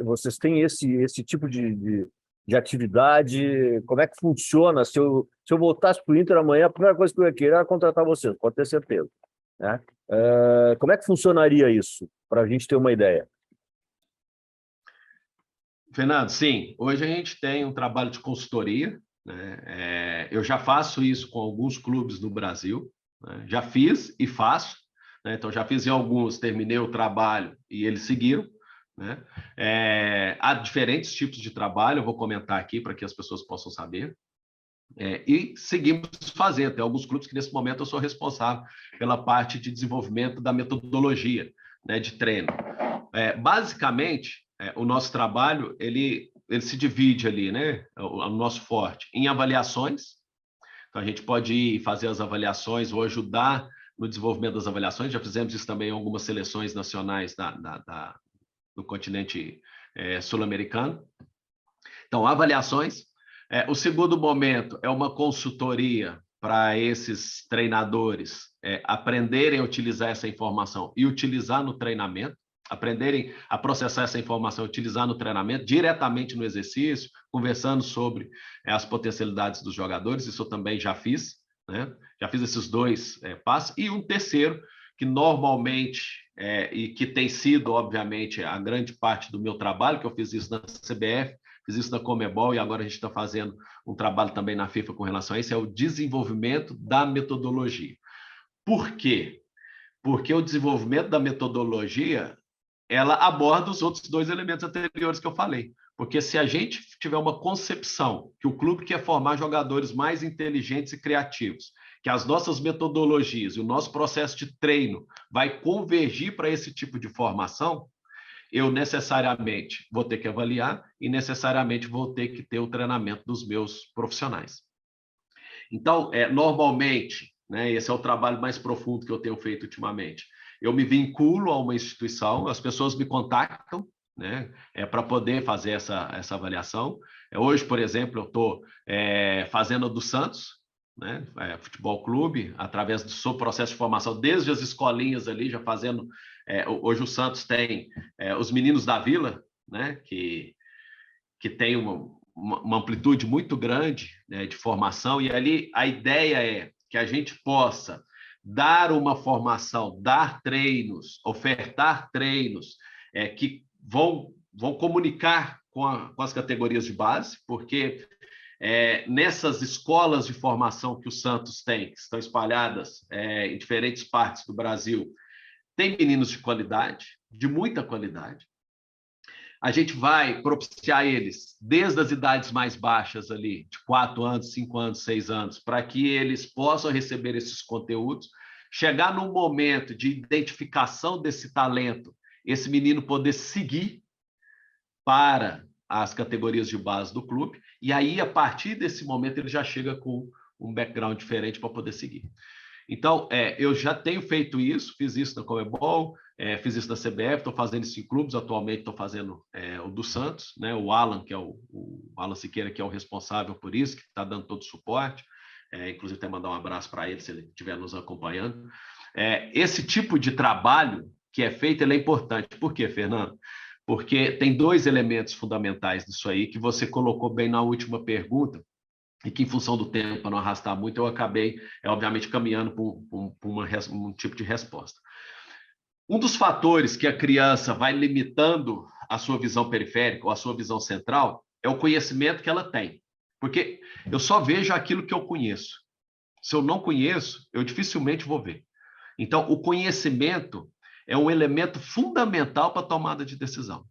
vocês têm esse tipo de atividade? Como é que funciona? Se eu voltasse para o Inter amanhã, a primeira coisa que eu ia querer era contratar vocês, pode ter certeza, né? Como é que funcionaria isso, para a gente ter uma ideia? Fernando, sim, hoje a gente tem um trabalho de consultoria, né? Eu já faço isso com alguns clubes no Brasil, né? Já fiz e faço, né? Então já fiz em alguns, terminei o trabalho e eles seguiram, né? Há diferentes tipos de trabalho, eu vou comentar aqui para que as pessoas possam saber, e seguimos fazendo. Tem alguns clubes que nesse momento eu sou responsável pela parte de desenvolvimento da metodologia, né, de treino. Basicamente, o nosso trabalho ele se divide ali, né, o nosso forte, em avaliações. Então, a gente pode ir fazer as avaliações ou ajudar no desenvolvimento das avaliações. Já fizemos isso também em algumas seleções nacionais do continente sul-americano. Então, avaliações. O segundo momento é uma consultoria para esses treinadores aprenderem a utilizar essa informação e utilizar no treinamento, aprenderem a processar essa informação e utilizar no treinamento, diretamente no exercício, conversando sobre as potencialidades dos jogadores. Isso eu também já fiz, né? Já fiz esses dois passos. E um terceiro, que normalmente, e que tem sido, obviamente, a grande parte do meu trabalho, que eu fiz isso na CBF, fiz isso na Conmebol e agora a gente está fazendo um trabalho também na FIFA com relação a isso, é o desenvolvimento da metodologia. Por quê? Porque o desenvolvimento da metodologia, ela aborda os outros dois elementos anteriores que eu falei. Porque se a gente tiver uma concepção que o clube quer formar jogadores mais inteligentes e criativos, que as nossas metodologias e o nosso processo de treino vai convergir para esse tipo de formação, eu necessariamente vou ter que avaliar e necessariamente vou ter que ter o treinamento dos meus profissionais. Então, normalmente, né, esse é o trabalho mais profundo que eu tenho feito ultimamente. Eu me vinculo a uma instituição, as pessoas me contactam, né, para poder fazer essa avaliação. Hoje, por exemplo, eu estou fazendo do Santos, né, futebol clube, através do seu processo de formação, desde as escolinhas ali, já fazendo. Hoje o Santos tem os meninos da Vila, né, que tem uma amplitude muito grande, né, de formação, e ali a ideia é que a gente possa dar uma formação, dar treinos, ofertar treinos que vão comunicar com as categorias de base, porque nessas escolas de formação que o Santos tem, que estão espalhadas em diferentes partes do Brasil, tem meninos de qualidade, de muita qualidade. A gente vai propiciar eles desde as idades mais baixas ali, de 4 anos, 5 anos, 6 anos, para que eles possam receber esses conteúdos, chegar num momento de identificação desse talento, esse menino poder seguir para as categorias de base do clube, e aí, a partir desse momento, ele já chega com um background diferente para poder seguir. Então, eu já tenho feito isso, fiz isso na Conmebol, fiz isso na CBF, estou fazendo isso em clubes, atualmente estou fazendo o do Santos, né? O Alan, que é o Alan Siqueira, que é o responsável por isso, que está dando todo o suporte, inclusive até mandar um abraço para ele, se ele estiver nos acompanhando. Esse tipo de trabalho que é feito, ele é importante. Por quê, Fernando? Porque tem 2 elementos fundamentais disso aí, que você colocou bem na última pergunta, e que, em função do tempo, para não arrastar muito, eu acabei, obviamente, caminhando para um tipo de resposta. Um dos fatores que a criança vai limitando a sua visão periférica ou a sua visão central é o conhecimento que ela tem. Porque eu só vejo aquilo que eu conheço. Se eu não conheço, eu dificilmente vou ver. Então, o conhecimento é um elemento fundamental para a tomada de decisão.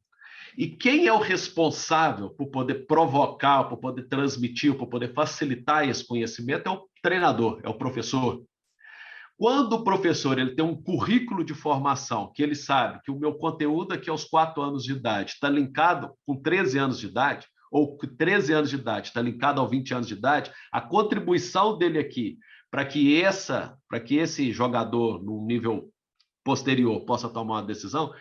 E quem é o responsável por poder provocar, por poder transmitir, por poder facilitar esse conhecimento é o treinador, é o professor. Quando o professor ele tem um currículo de formação, que ele sabe que o meu conteúdo aqui aos 4 anos de idade está linkado com 13 anos de idade, ou com 13 anos de idade está linkado aos 20 anos de idade, a contribuição dele aqui para que esse jogador, no nível posterior, possa tomar uma decisão,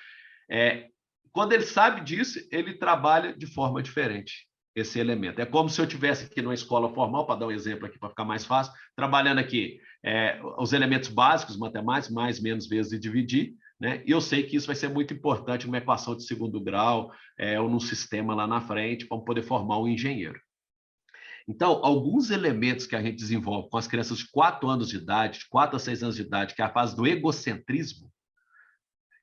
quando ele sabe disso, ele trabalha de forma diferente esse elemento. É como se eu tivesse aqui numa escola formal, para dar um exemplo aqui, para ficar mais fácil, trabalhando aqui os elementos básicos, matemáticos, mais, menos, vezes e dividir, né? E eu sei que isso vai ser muito importante numa equação de 2º grau ou num sistema lá na frente, para poder formar um engenheiro. Então, alguns elementos que a gente desenvolve com as crianças de 4 anos de idade, de 4 a 6 anos de idade, que é a fase do egocentrismo,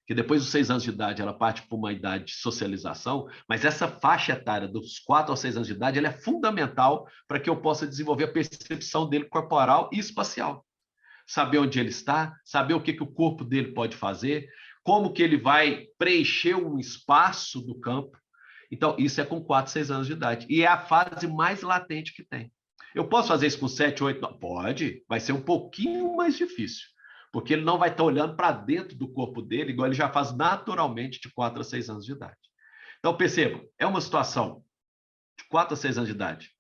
que depois dos 6 anos de idade ela parte para uma idade de socialização, mas essa faixa etária dos 4 aos 6 anos de idade ela é fundamental para que eu possa desenvolver a percepção dele corporal e espacial. Saber onde ele está, saber o que o corpo dele pode fazer, como que ele vai preencher um espaço do campo. Então, isso é com 4, 6 anos de idade. E é a fase mais latente que tem. Eu posso fazer isso com 7, 8, 9? Pode, vai ser um pouquinho mais difícil, porque ele não vai estar olhando para dentro do corpo dele, igual ele já faz naturalmente de 4 a 6 anos de idade. Então, percebam, é uma situação de 4 a 6 anos de idade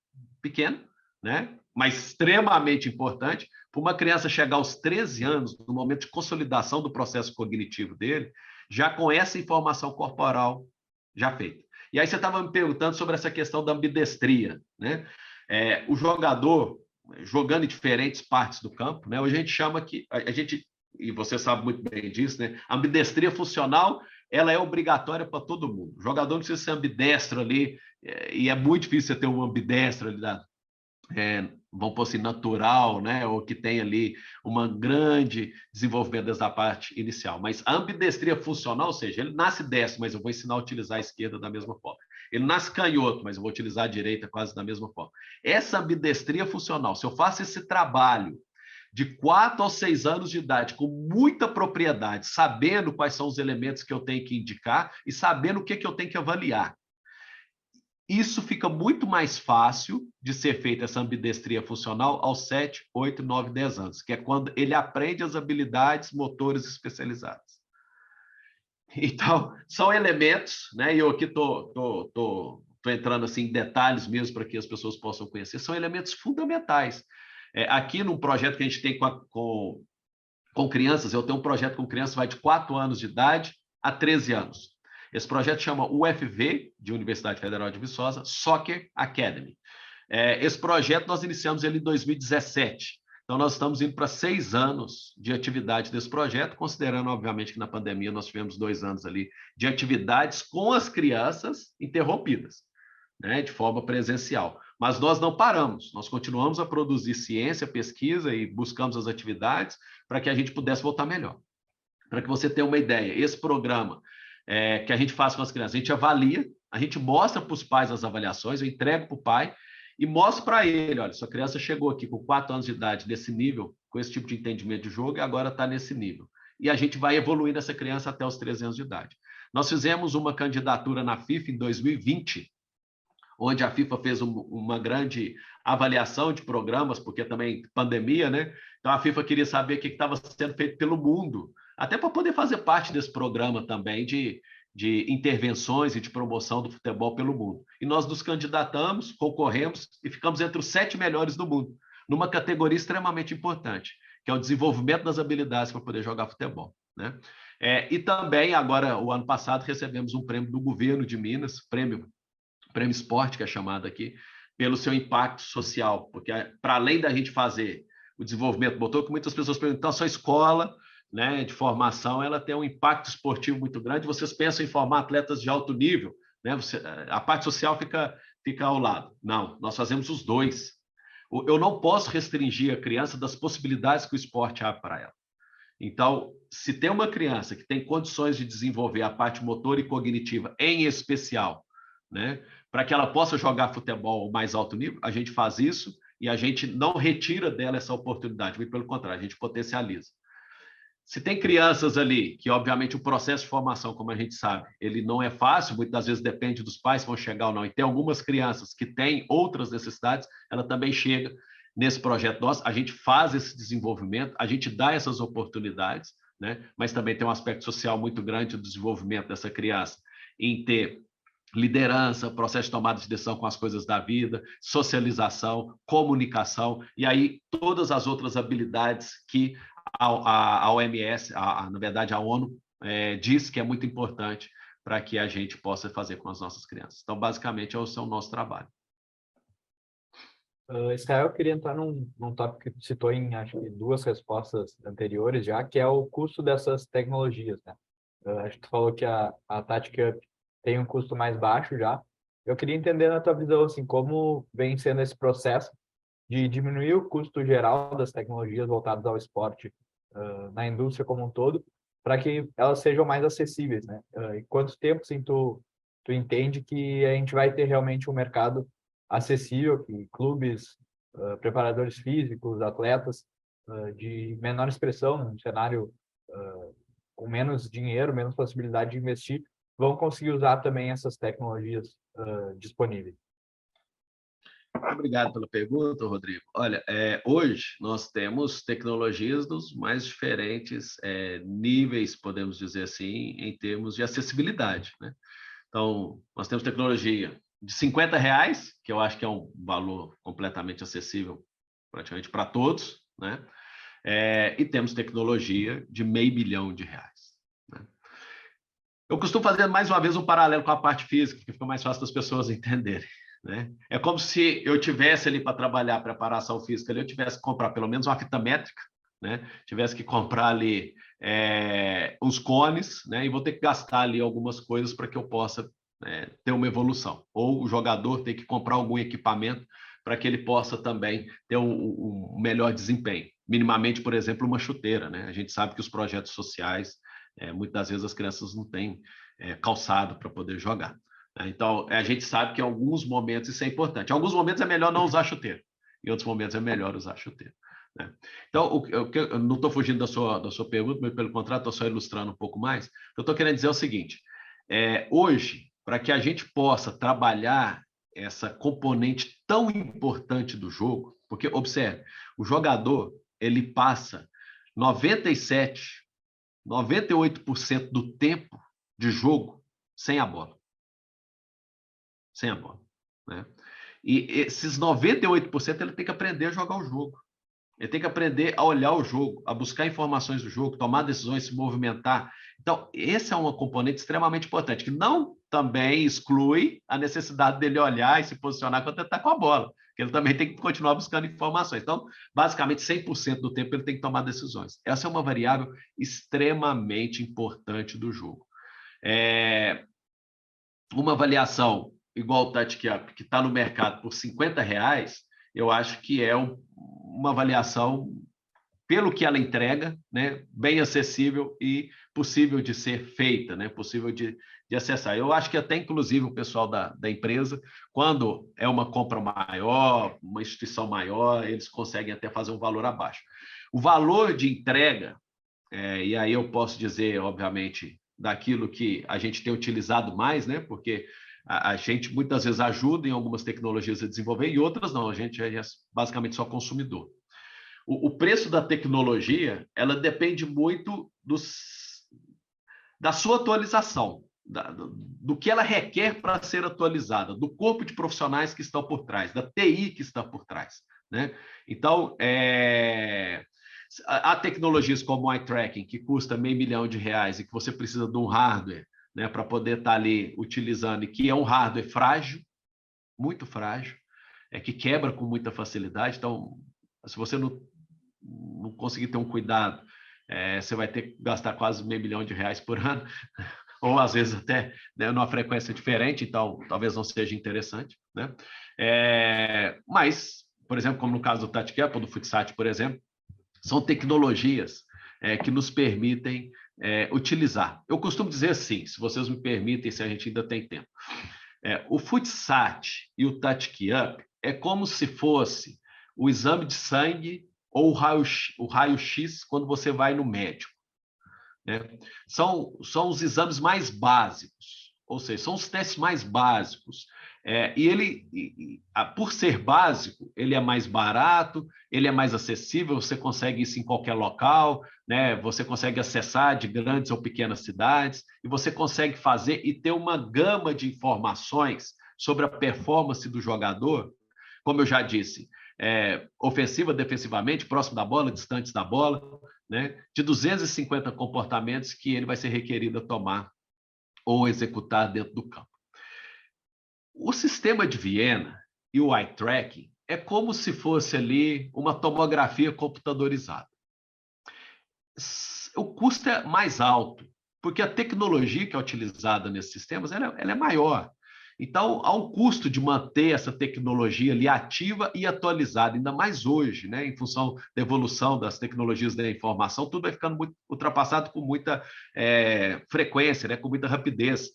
pequena, né? Mas extremamente importante, para uma criança chegar aos 13 anos, no momento de consolidação do processo cognitivo dele, já com essa informação corporal já feita. E aí você estava me perguntando sobre essa questão da ambidestria, né? O jogador jogando em diferentes partes do campo, né? Hoje a gente chama que e você sabe muito bem disso, né? A ambidestria funcional, ela é obrigatória para todo mundo. O jogador não precisa ser ambidestro ali, e é muito difícil você ter um ambidestro ali, vamos pôr assim, natural, né? Ou que tem ali uma grande desenvolvimento desde a parte inicial. Mas a ambidestria funcional, ou seja, ele nasce destro, mas eu vou ensinar a utilizar a esquerda da mesma forma. Ele nasce canhoto, mas eu vou utilizar a direita quase da mesma forma. Essa ambidestria funcional, se eu faço esse trabalho de 4 aos 6 anos de idade, com muita propriedade, sabendo quais são os elementos que eu tenho que indicar e sabendo o que eu tenho que avaliar, isso fica muito mais fácil de ser feita essa ambidestria funcional aos 7, 8, 9, 10 anos, que é quando ele aprende as habilidades motoras especializadas. Então, são elementos, né? E eu aqui estou entrando assim, em detalhes mesmo para que as pessoas possam conhecer, são elementos fundamentais. Aqui num projeto que a gente tem com crianças, eu tenho um projeto com crianças vai de 4 anos de idade a 13 anos. Esse projeto chama UFV, de Universidade Federal de Viçosa, Soccer Academy. Esse projeto nós iniciamos ele em 2017. Então, nós estamos indo para 6 anos de atividade desse projeto, considerando, obviamente, que na pandemia nós tivemos 2 anos ali de atividades com as crianças interrompidas, né, de forma presencial. Mas nós não paramos, nós continuamos a produzir ciência, pesquisa e buscamos as atividades para que a gente pudesse voltar melhor. Para que você tenha uma ideia, esse programa que a gente faz com as crianças, a gente avalia, a gente mostra para os pais as avaliações, eu entrego para o pai e mostro para ele, olha, sua criança chegou aqui com 4 anos de idade nesse nível, com esse tipo de entendimento de jogo, e agora está nesse nível. E a gente vai evoluindo essa criança até os 13 anos de idade. Nós fizemos uma candidatura na FIFA em 2020, onde a FIFA fez uma grande avaliação de programas, porque também pandemia, né? Então a FIFA queria saber o que estava sendo feito pelo mundo, até para poder fazer parte desse programa também de intervenções e de promoção do futebol pelo mundo. E nós nos candidatamos, concorremos e ficamos entre os 7 melhores do mundo, numa categoria extremamente importante, que é o desenvolvimento das habilidades para poder jogar futebol, né? E também, agora, o ano passado, recebemos um prêmio do governo de Minas, prêmio Esporte, que é chamado aqui, pelo seu impacto social, porque para além da gente fazer o desenvolvimento motor, que muitas pessoas perguntam, então a sua escola, né, de formação, ela tem um impacto esportivo muito grande, vocês pensam em formar atletas de alto nível, né? A parte social fica ao lado. Não, nós fazemos os dois. Eu não posso restringir a criança das possibilidades que o esporte abre para ela. Então, se tem uma criança que tem condições de desenvolver a parte motora e cognitiva, em especial, né, para que ela possa jogar futebol ao mais alto nível, a gente faz isso e a gente não retira dela essa oportunidade, muito pelo contrário, a gente potencializa. Se tem crianças ali, que obviamente o processo de formação, como a gente sabe, ele não é fácil, muitas vezes depende dos pais se vão chegar ou não, e tem algumas crianças que têm outras necessidades, ela também chega nesse projeto nosso, a gente faz esse desenvolvimento, a gente dá essas oportunidades, né? Mas também tem um aspecto social muito grande do desenvolvimento dessa criança, em ter liderança, processo de tomada de decisão com as coisas da vida, socialização, comunicação, e aí todas as outras habilidades que a OMS, na verdade a ONU, diz que é muito importante para que a gente possa fazer com as nossas crianças. Então, basicamente, esse é o nosso trabalho. Israel, eu queria entrar num tópico que tu citou em, acho que 2 respostas anteriores já, que é o custo dessas tecnologias, né? Acho que tu falou que a Tática tem um custo mais baixo já. Eu queria entender na tua visão, assim, como vem sendo esse processo de diminuir o custo geral das tecnologias voltadas ao esporte na indústria como um todo, para que elas sejam mais acessíveis, né? E quanto tempo, assim, tu entende que a gente vai ter realmente um mercado acessível, que clubes, preparadores físicos, atletas de menor expressão, num cenário com menos dinheiro, menos possibilidade de investir, vão conseguir usar também essas tecnologias disponíveis? Obrigado pela pergunta, Rodrigo. Olha, hoje nós temos tecnologias dos mais diferentes níveis, podemos dizer assim, em termos de acessibilidade, né? Então, nós temos tecnologia de R$50, que eu acho que é um valor completamente acessível praticamente para todos, né? E temos tecnologia de R$500 milhão, né? Eu costumo fazer mais uma vez um paralelo com a parte física, que fica mais fácil das pessoas entenderem, né? É como se eu tivesse ali para trabalhar a preparação física, ali, eu tivesse que comprar pelo menos uma fita métrica, né? Tivesse que comprar ali uns cones, né? E vou ter que gastar ali algumas coisas para que eu possa ter uma evolução. Ou o jogador tem que comprar algum equipamento para que ele possa também ter um melhor desempenho. Minimamente, por exemplo, uma chuteira, né? A gente sabe que os projetos sociais, muitas das vezes as crianças não têm calçado para poder jogar. Então, a gente sabe que em alguns momentos isso é importante. Em alguns momentos é melhor não usar chuteira, em outros momentos é melhor usar chuteira, né? Então, eu não estou fugindo da sua pergunta, mas pelo contrário, estou só ilustrando um pouco mais. Eu estou querendo dizer o seguinte, hoje, para que a gente possa trabalhar essa componente tão importante do jogo, porque, observe, o jogador, ele passa 97, 98% do tempo de jogo sem a bola. Sem a bola, né? E esses 98% ele tem que aprender a jogar o jogo. Ele tem que aprender a olhar o jogo, a buscar informações do jogo, tomar decisões, se movimentar. Então, esse é uma componente extremamente importante, que não também exclui a necessidade dele olhar e se posicionar quando ele está com a bola, que ele também tem que continuar buscando informações. Então, basicamente, 100% do tempo ele tem que tomar decisões. Essa é uma variável extremamente importante do jogo. Uma avaliação igual o TouchCup, que está no mercado por R$50, eu acho que é uma avaliação, pelo que ela entrega, né, bem acessível e possível de ser feita, né, possível de acessar. Eu acho que até, inclusive, o pessoal da empresa, quando é uma compra maior, uma instituição maior, eles conseguem até fazer um valor abaixo. O valor de entrega, e aí eu posso dizer, obviamente, daquilo que a gente tem utilizado mais, né, porque a gente muitas vezes ajuda em algumas tecnologias a desenvolver e outras não, a gente é basicamente só consumidor. O preço da tecnologia, ela depende muito da sua atualização, do que ela requer para ser atualizada, do corpo de profissionais que estão por trás, da TI que está por trás, né? Então, há tecnologias como o eye tracking, que custa R$500 mil e que você precisa de um hardware, né, para poder estar ali utilizando, e que é um hardware frágil, muito frágil, que quebra com muita facilidade. Então, se você não conseguir ter um cuidado, você vai ter que gastar quase R$500 mil por ano, ou às vezes até, né, numa frequência diferente, então talvez não seja interessante, né? Mas, por exemplo, como no caso do TouchCup ou do Futsat, por exemplo, são tecnologias que nos permitem utilizar. Eu costumo dizer assim, se vocês me permitem, se a gente ainda tem tempo. O Futsat e o TouchCup é como se fosse o exame de sangue ou o raio-x quando você vai no médico, né? São os exames mais básicos, ou seja, são os testes mais básicos. Por ser básico, ele é mais barato, ele é mais acessível, você consegue isso em qualquer local, né? Você consegue acessar de grandes ou pequenas cidades, e você consegue fazer e ter uma gama de informações sobre a performance do jogador, como eu já disse, ofensiva, defensivamente, próximo da bola, distante da bola, né? De 250 comportamentos que ele vai ser requerido a tomar ou executar dentro do campo. O sistema de Viena e o eye tracking é como se fosse ali uma tomografia computadorizada. O custo é mais alto, porque a tecnologia que é utilizada nesses sistemas ela é maior. Então, há um custo de manter essa tecnologia ali ativa e atualizada, ainda mais hoje, né? Em função da evolução das tecnologias da informação, tudo vai ficando muito ultrapassado com muita frequência, né? Com muita rapidez.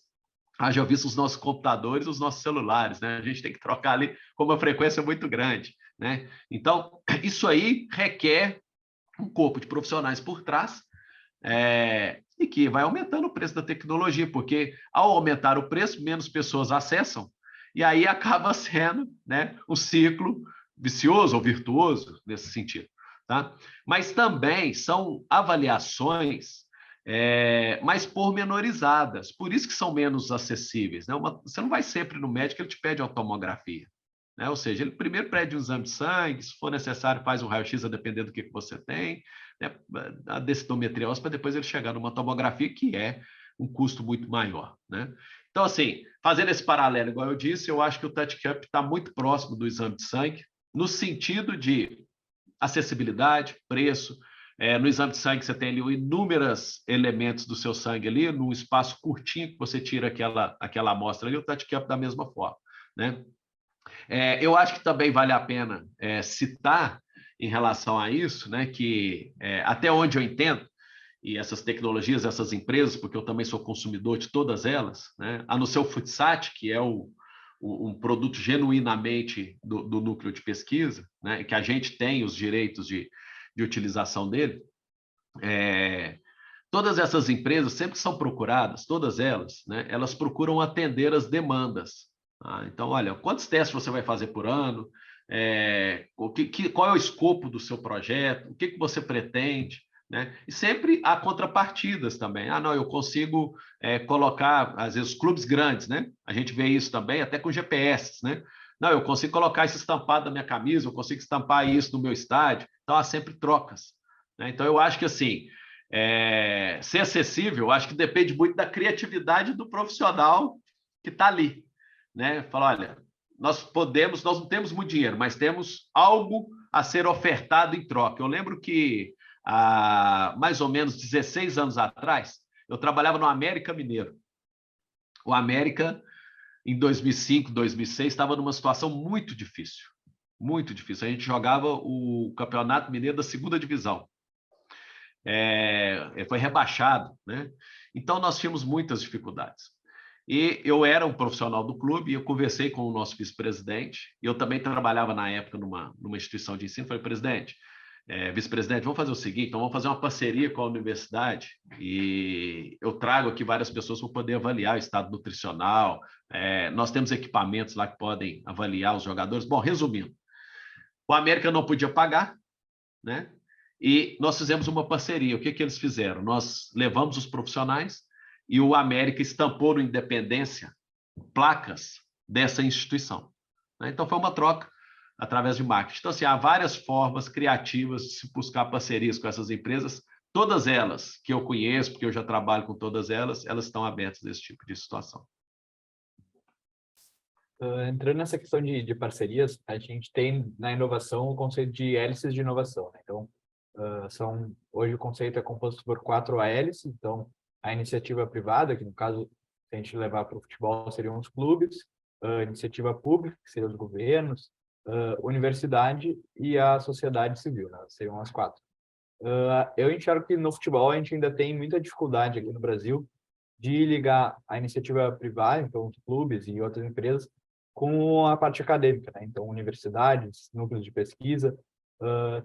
Haja visto os nossos computadores, os nossos celulares, né? A gente tem que trocar ali com uma frequência muito grande, né? Então, isso aí requer um corpo de profissionais por trás, e que vai aumentando o preço da tecnologia, porque ao aumentar o preço, menos pessoas acessam, e aí acaba sendo, né, um ciclo vicioso ou virtuoso nesse sentido, tá? Mas também são avaliações mais pormenorizadas, por isso que são menos acessíveis, né? Você não vai sempre no médico, ele te pede a tomografia, né? Ou seja, ele primeiro pede um exame de sangue, se for necessário faz um raio-x a depender do que você tem, né? A densitometria óssea, para depois ele chegar numa tomografia, que é um custo muito maior, né? Então, assim, fazendo esse paralelo, igual eu disse, eu acho que o TouchCup está muito próximo do exame de sangue, no sentido de acessibilidade, preço. No exame de sangue você tem ali inúmeros elementos do seu sangue ali, num espaço curtinho que você tira aquela amostra ali, o TouchCup da mesma forma, né? Eu acho que também vale a pena citar em relação a isso, né, que até onde eu entendo, e essas tecnologias, essas empresas, porque eu também sou consumidor de todas elas, né, a não ser o Futsat, que é um produto genuinamente do núcleo de pesquisa, né, que a gente tem os direitos de utilização dele, todas essas empresas, sempre que são procuradas, todas elas, né, elas procuram atender as demandas Então, olha, quantos testes você vai fazer por ano? Qual é o escopo do seu projeto? O que você pretende? Né? E sempre há contrapartidas também. Não, eu consigo colocar, às vezes, clubes grandes, né? A gente vê isso também, até com GPS, né? Não, eu consigo colocar isso estampado na minha camisa, eu consigo estampar isso no meu estádio. Então, há sempre trocas. Né? Então, eu acho que, assim, ser acessível, acho que depende muito da criatividade do profissional que está ali. Né? Fala, olha, nós não temos muito dinheiro, mas temos algo a ser ofertado em troca. Eu lembro que há mais ou menos 16 anos atrás, eu trabalhava no América Mineiro. O América, em 2005, 2006, estava numa situação muito difícil. Muito difícil. A gente jogava o Campeonato Mineiro da segunda divisão. Foi rebaixado, né? Então, nós tínhamos muitas dificuldades. E eu era um profissional do clube, e eu conversei com o nosso vice-presidente, e eu também trabalhava na época numa instituição de ensino. Falei, presidente, vice-presidente, vamos fazer o seguinte, então vamos fazer uma parceria com a universidade, e eu trago aqui várias pessoas para poder avaliar o estado nutricional, nós temos equipamentos lá que podem avaliar os jogadores. Bom, resumindo, o América não podia pagar, né? E nós fizemos uma parceria. O que eles fizeram? Nós levamos os profissionais, e o América estampou no Independência placas dessa instituição. Então, foi uma troca através de marketing. Então, assim, há várias formas criativas de se buscar parcerias com essas empresas. Todas elas que eu conheço, porque eu já trabalho com todas elas estão abertas a esse tipo de situação. Entrando nessa questão de parcerias, a gente tem na inovação o conceito de hélices de inovação. Né? Então, hoje o conceito é composto por 4 hélices. Então, a iniciativa privada, que no caso, se a gente levar para o futebol, seriam os clubes, a iniciativa pública, que seriam os governos, universidade e a sociedade civil, né? Seriam as 4. Eu enxergo que no futebol a gente ainda tem muita dificuldade aqui no Brasil de ligar a iniciativa privada, então os clubes e outras empresas, com a parte acadêmica, né? Então, universidades, núcleos de pesquisa.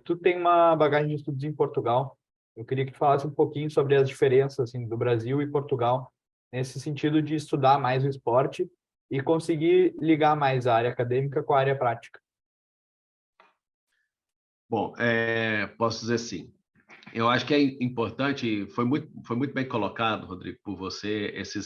Tu tem uma bagagem de estudos em Portugal. Eu queria que tu falasse um pouquinho sobre as diferenças assim, do Brasil e Portugal, nesse sentido de estudar mais o esporte e conseguir ligar mais a área acadêmica com a área prática. Bom, posso dizer assim, eu acho que é importante, foi muito bem colocado, Rodrigo, por você, essa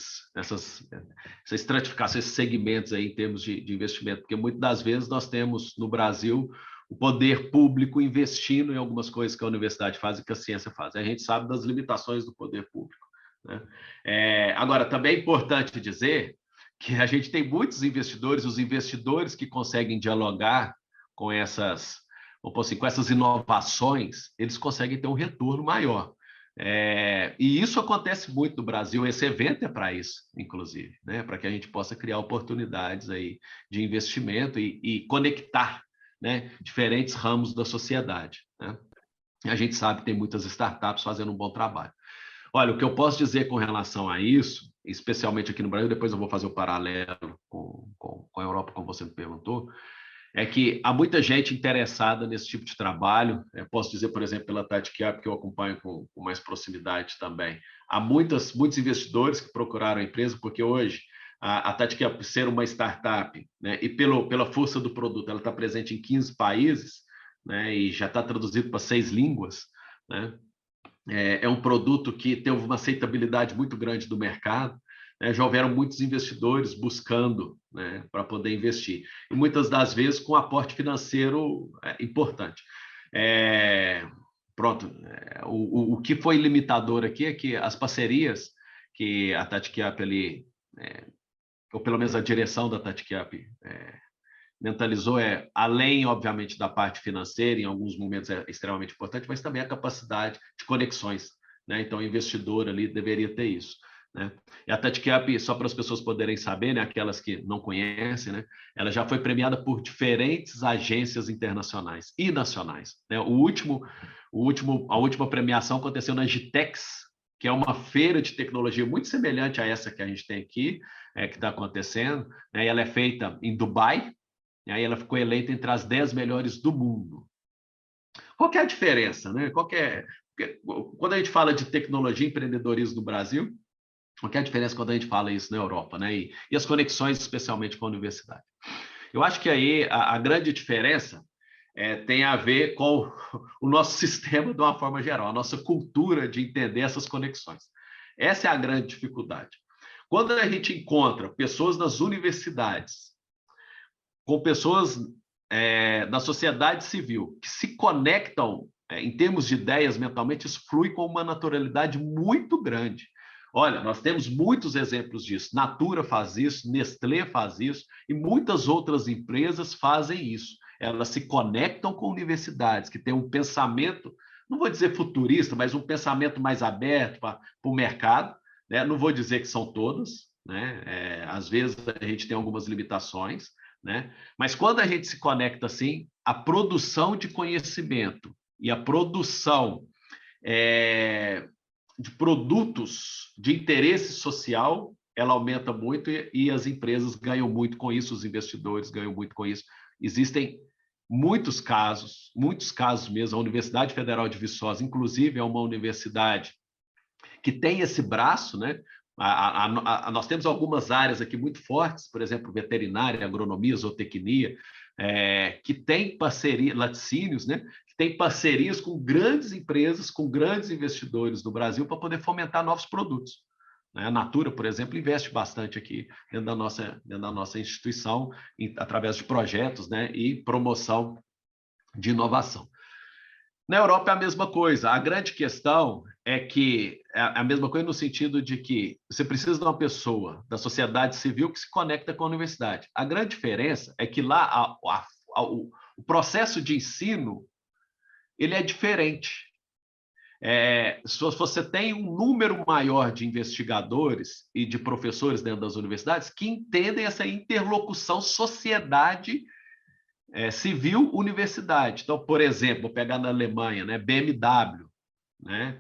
estratificação, esses segmentos aí em termos de investimento, porque muitas das vezes nós temos no Brasil o poder público investindo em algumas coisas que a universidade faz e que a ciência faz. A gente sabe das limitações do poder público. Né? Agora, também é importante dizer que a gente tem muitos investidores, os investidores que conseguem dialogar com essas inovações, eles conseguem ter um retorno maior. E isso acontece muito no Brasil, esse evento é para isso, inclusive, né? Para que a gente possa criar oportunidades aí de investimento e conectar, né, diferentes ramos da sociedade. Né? E a gente sabe que tem muitas startups fazendo um bom trabalho. Olha, o que eu posso dizer com relação a isso, especialmente aqui no Brasil, depois eu vou fazer o paralelo com a Europa, como você me perguntou, é que há muita gente interessada nesse tipo de trabalho. Eu posso dizer, por exemplo, pela TatiCap, que eu acompanho com mais proximidade também. Há muitos investidores que procuraram a empresa, porque hoje a TatiCap, ser uma startup, né, e pela força do produto, ela está presente em 15 países, né, e já está traduzido para 6 línguas. Né? É um produto que teve uma aceitabilidade muito grande do mercado. Já houveram muitos investidores buscando, né, para poder investir. E muitas das vezes com aporte financeiro importante. O que foi limitador aqui é que as parcerias que a TatiCap ali, ou pelo menos a direção da TatiCap mentalizou, além, obviamente, da parte financeira, em alguns momentos é extremamente importante, mas também a capacidade de conexões. Né? Então, o investidor ali deveria ter isso. Né? E a TatiCap, só para as pessoas poderem saber, né, aquelas que não conhecem, né, ela já foi premiada por diferentes agências internacionais e nacionais. Né? A última premiação aconteceu na GITEX, que é uma feira de tecnologia muito semelhante a essa que a gente tem aqui, que está acontecendo. Né? E ela é feita em Dubai, e aí ela ficou eleita entre as 10 melhores do mundo. Qual que é a diferença? Né? Quando a gente fala de tecnologia e empreendedorismo no Brasil, O que é a diferença quando a gente fala isso na Europa, né? E as conexões, especialmente com a universidade. Eu acho que aí a grande diferença tem a ver com o nosso sistema de uma forma geral, a nossa cultura de entender essas conexões. Essa é a grande dificuldade. Quando a gente encontra pessoas nas universidades, com pessoas da sociedade civil, que se conectam em termos de ideias mentalmente, isso flui com uma naturalidade muito grande. Olha, nós temos muitos exemplos disso. Natura faz isso, Nestlé faz isso, e muitas outras empresas fazem isso. Elas se conectam com universidades que têm um pensamento, não vou dizer futurista, mas um pensamento mais aberto para o mercado, né? Não vou dizer que são todas, né? Às vezes a gente tem algumas limitações, né? Mas quando a gente se conecta assim, a produção de conhecimento e a produção de produtos de interesse social, ela aumenta muito e as empresas ganham muito com isso, os investidores ganham muito com isso. Existem muitos casos mesmo. A Universidade Federal de Viçosa, inclusive, é uma universidade que tem esse braço, né? Nós temos algumas áreas aqui muito fortes, por exemplo, veterinária, agronomia, zootecnia, que tem parceria, laticínios, né? Que tem parcerias com grandes empresas, com grandes investidores do Brasil para poder fomentar novos produtos. A Natura, por exemplo, investe bastante aqui dentro da nossa instituição, através de projetos, né? E promoção de inovação. Na Europa é a mesma coisa. A grande questão é que é a mesma coisa no sentido de que você precisa de uma pessoa da sociedade civil que se conecta com a universidade. A grande diferença é que lá o processo de ensino ele é diferente. Se você tem um número maior de investigadores e de professores dentro das universidades que entendem essa interlocução sociedade civil universidade. Então, por exemplo, vou pegar na Alemanha, né, BMW, né,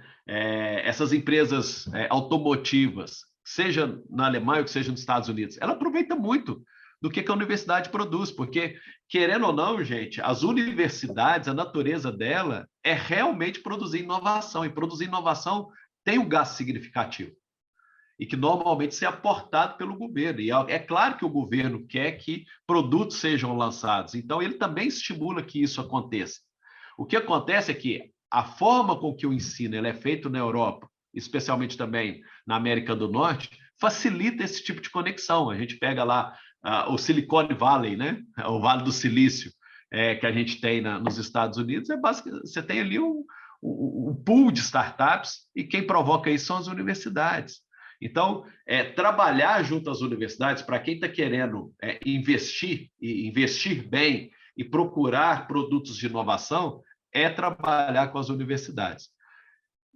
essas empresas automotivas, seja na Alemanha ou que seja nos Estados Unidos, ela aproveita muito do que a universidade produz, porque, querendo ou não, gente, as universidades, a natureza dela é realmente produzir inovação, e produzir inovação tem um gasto significativo, e que normalmente é aportado pelo governo. E é claro que o governo quer que produtos sejam lançados, então ele também estimula que isso aconteça. O que acontece é que a forma com que o ensino ele é feito na Europa, especialmente também na América do Norte, facilita esse tipo de conexão. A gente pega lá o Silicon Valley, né? O Vale do Silício, que a gente tem nos Estados Unidos, você tem ali um pool de startups, e quem provoca isso são as universidades. Então, trabalhar junto às universidades, para quem está querendo investir, e investir bem, e procurar produtos de inovação, é trabalhar com as universidades.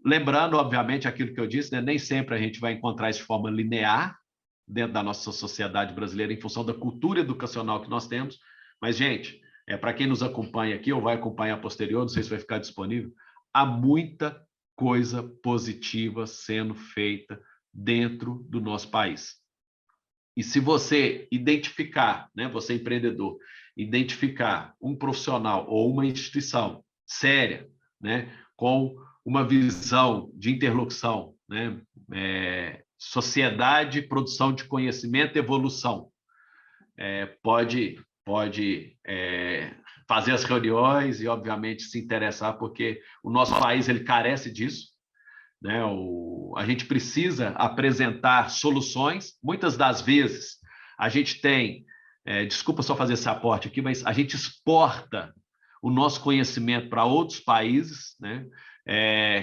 Lembrando, obviamente, aquilo que eu disse, né? Nem sempre a gente vai encontrar isso de forma linear dentro da nossa sociedade brasileira, em função da cultura educacional que nós temos. Mas, gente, para quem nos acompanha aqui, ou vai acompanhar posterior, não sei se vai ficar disponível, há muita coisa positiva sendo feita dentro do nosso país. E se você identificar, né, você empreendedor, identificar um profissional ou uma instituição séria, né, com uma visão de interlocução, né, sociedade, produção de conhecimento, evolução, pode fazer as reuniões e, obviamente, se interessar, porque o nosso país ele carece disso. Né? A gente precisa apresentar soluções. Muitas das vezes a gente tem, desculpa só fazer esse aporte aqui, mas a gente exporta o nosso conhecimento para outros países, né?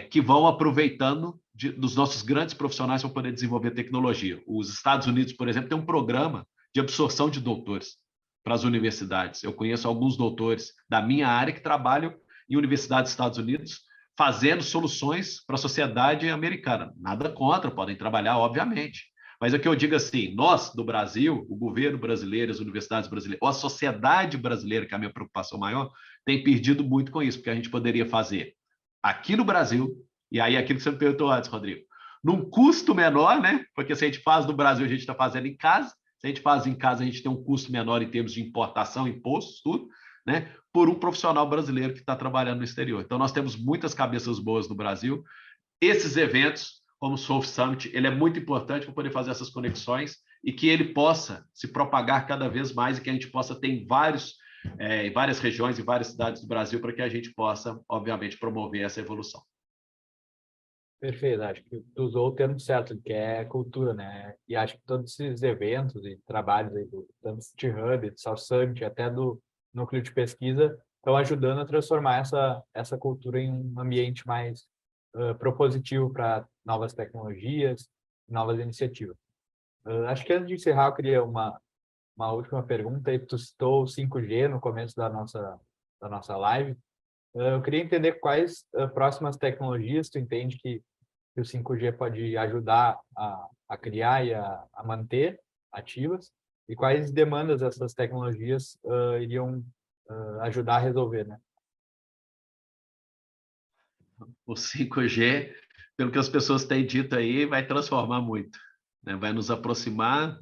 Que vão aproveitando dos nossos grandes profissionais para poder desenvolver tecnologia. Os Estados Unidos, por exemplo, tem um programa de absorção de doutores para as universidades. Eu conheço alguns doutores da minha área que trabalham em universidades dos Estados Unidos, fazendo soluções para a sociedade americana. Nada contra, podem trabalhar, obviamente. Mas é que eu digo assim, nós, do Brasil, o governo brasileiro, as universidades brasileiras, ou a sociedade brasileira, que é a minha preocupação maior, tem perdido muito com isso, porque a gente poderia fazer aqui no Brasil, e aí aquilo que você me perguntou antes, Rodrigo, num custo menor, né? Porque se a gente faz no Brasil, a gente está fazendo em casa. Se a gente faz em casa, a gente tem um custo menor em termos de importação, impostos, tudo, né? Por um profissional brasileiro que está trabalhando no exterior. Então, nós temos muitas cabeças boas no Brasil. Esses eventos, como o Surf Summit, ele é muito importante para poder fazer essas conexões e que ele possa se propagar cada vez mais e que a gente possa ter em várias regiões e várias cidades do Brasil para que a gente possa, obviamente, promover essa evolução. Perfeito, acho que tu usou o termo certo, que é cultura, né? E acho que todos esses eventos e trabalhos aí tanto do City Hub, do South Summit, até do núcleo de pesquisa, estão ajudando a transformar essa cultura em um ambiente mais propositivo para novas tecnologias, novas iniciativas. Acho que antes de encerrar, eu queria uma última pergunta. Aí tu citou o 5G no começo da nossa live. Eu queria entender quais próximas tecnologias tu entende que o 5G pode ajudar a criar e a manter ativas, e quais demandas essas tecnologias iriam ajudar a resolver, né? O 5G, pelo que as pessoas têm dito aí, vai transformar muito, né? Vai nos aproximar,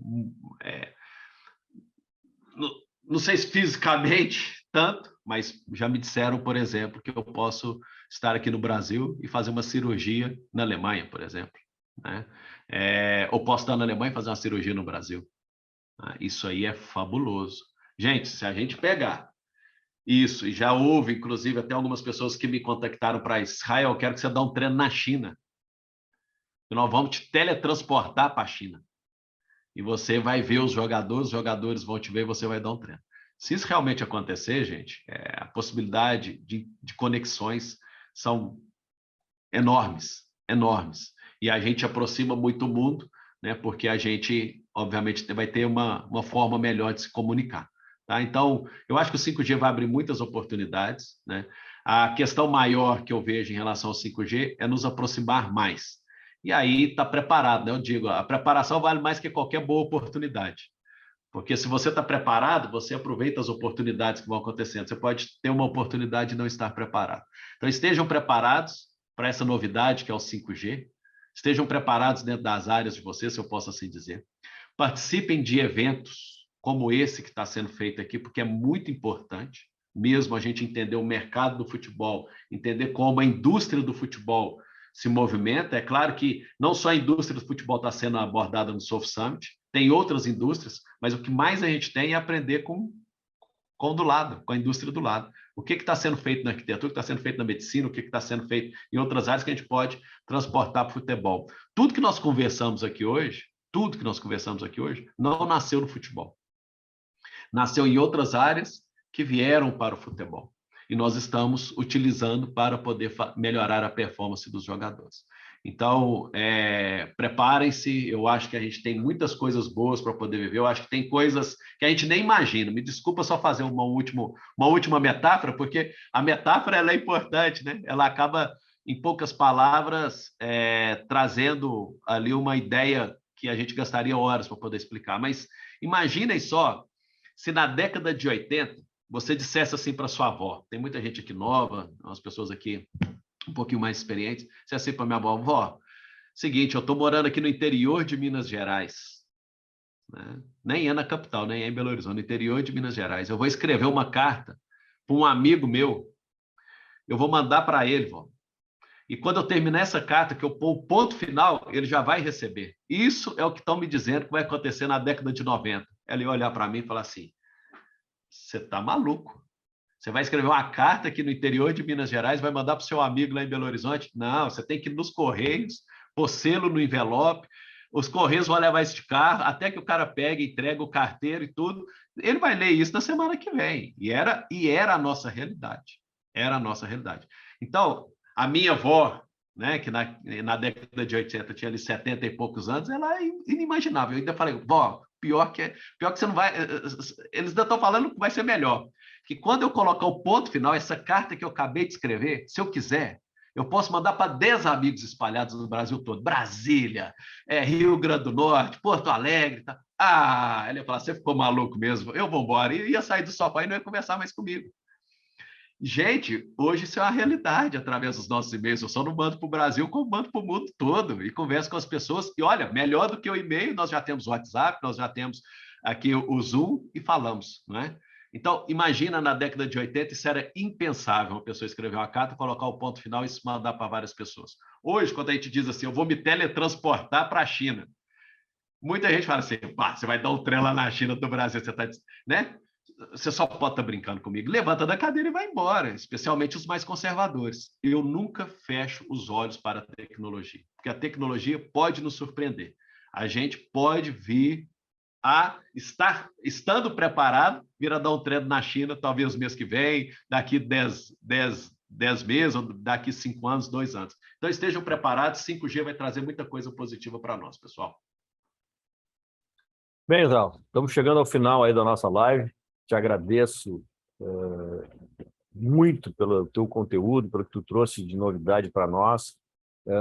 não sei se fisicamente tanto, mas já me disseram, por exemplo, que eu posso estar aqui no Brasil e fazer uma cirurgia na Alemanha, por exemplo, né? Ou posso estar na Alemanha e fazer uma cirurgia no Brasil. Isso aí é fabuloso. Gente, se a gente pegar isso, e já houve, inclusive, até algumas pessoas que me contactaram para Israel, eu quero que você dê um treino na China. E nós vamos te teletransportar para a China. E você vai ver os jogadores vão te ver e você vai dar um treino. Se isso realmente acontecer, gente, a possibilidade de conexões são enormes, enormes. E a gente aproxima muito o mundo, né, porque a gente, obviamente, vai ter uma forma melhor de se comunicar. Tá? Então, eu acho que o 5G vai abrir muitas oportunidades, né? A questão maior que eu vejo em relação ao 5G é nos aproximar mais. E aí está preparado, né? Eu digo, a preparação vale mais que qualquer boa oportunidade. Porque se você está preparado, você aproveita as oportunidades que vão acontecendo. Você pode ter uma oportunidade de não estar preparado. Então, estejam preparados para essa novidade que é o 5G. Estejam preparados dentro das áreas de vocês, se eu posso assim dizer. Participem de eventos como esse que está sendo feito aqui, porque é muito importante mesmo a gente entender o mercado do futebol, entender como a indústria do futebol se movimenta. É claro que não só a indústria do futebol está sendo abordada no Surf Summit, tem outras indústrias, mas o que mais a gente tem é aprender com do lado, com a indústria do lado. O que está sendo feito na arquitetura, o que está sendo feito na medicina, o que está sendo feito em outras áreas que a gente pode transportar para o futebol. Tudo que nós conversamos aqui hoje, não nasceu no futebol. Nasceu em outras áreas que vieram para o futebol. E nós estamos utilizando para poder melhorar a performance dos jogadores. Então, preparem-se, eu acho que a gente tem muitas coisas boas para poder viver, eu acho que tem coisas que a gente nem imagina. Me desculpa só fazer uma última metáfora, porque a metáfora ela é importante, né? Ela acaba, em poucas palavras, trazendo ali uma ideia que a gente gastaria horas para poder explicar. Mas imaginem só, se na década de 80, você dissesse assim para sua avó, tem muita gente aqui nova, umas pessoas aqui um pouquinho mais experientes, disse assim para minha avó, seguinte, eu estou morando aqui no interior de Minas Gerais, né? Nem é na capital, nem é em Belo Horizonte, no interior de Minas Gerais, eu vou escrever uma carta para um amigo meu, eu vou mandar para ele, vó, e quando eu terminar essa carta, que eu pôr o ponto final, ele já vai receber. Isso é o que estão me dizendo que vai acontecer na década de 90. Ela ia olhar para mim e falar assim, você está maluco? Você vai escrever uma carta aqui no interior de Minas Gerais, vai mandar para o seu amigo lá em Belo Horizonte? Não, você tem que ir nos Correios, pôr selo no envelope, os Correios vão levar esse carro, até que o cara pegue, entrega o carteiro e tudo. Ele vai ler isso na semana que vem. E era a nossa realidade. Era a nossa realidade. Então, a minha avó, né, que na década de 80 tinha ali 70 e poucos anos, ela é inimaginável. Eu ainda falei, vó, pior que você não vai... Eles ainda estão falando que vai ser melhor. Que quando eu colocar o ponto final, essa carta que eu acabei de escrever, se eu quiser, eu posso mandar para 10 amigos espalhados no Brasil todo. Brasília, Rio Grande do Norte, Porto Alegre. Tá? Ele ia falar, você ficou maluco mesmo? Eu vou embora. E ia sair do sofá e não ia conversar mais comigo. Gente, hoje isso é uma realidade através dos nossos e-mails. Eu só não mando para o Brasil, como mando para o mundo todo. E converso com as pessoas. E olha, melhor do que o e-mail, nós já temos o WhatsApp, nós já temos aqui o Zoom e falamos, não é? Então, imagina na década de 80, isso era impensável, uma pessoa escrever uma carta, colocar o ponto final e se mandar para várias pessoas. Hoje, quando a gente diz assim, eu vou me teletransportar para a China, muita gente fala assim, pá, você vai dar um trem lá na China do Brasil, você está, né? Você só pode estar brincando comigo. Levanta da cadeira e vai embora, especialmente os mais conservadores. Eu nunca fecho os olhos para a tecnologia, porque a tecnologia pode nos surpreender. A gente pode vir a estar, estando preparado, vir a dar um treino na China, talvez mês que vem, daqui 10 meses, ou daqui 5 anos, 2 anos. Então, estejam preparados, 5G vai trazer muita coisa positiva para nós, pessoal. Bem, Israel, estamos chegando ao final aí da nossa live. Te agradeço muito pelo teu conteúdo, pelo que tu trouxe de novidade para nós.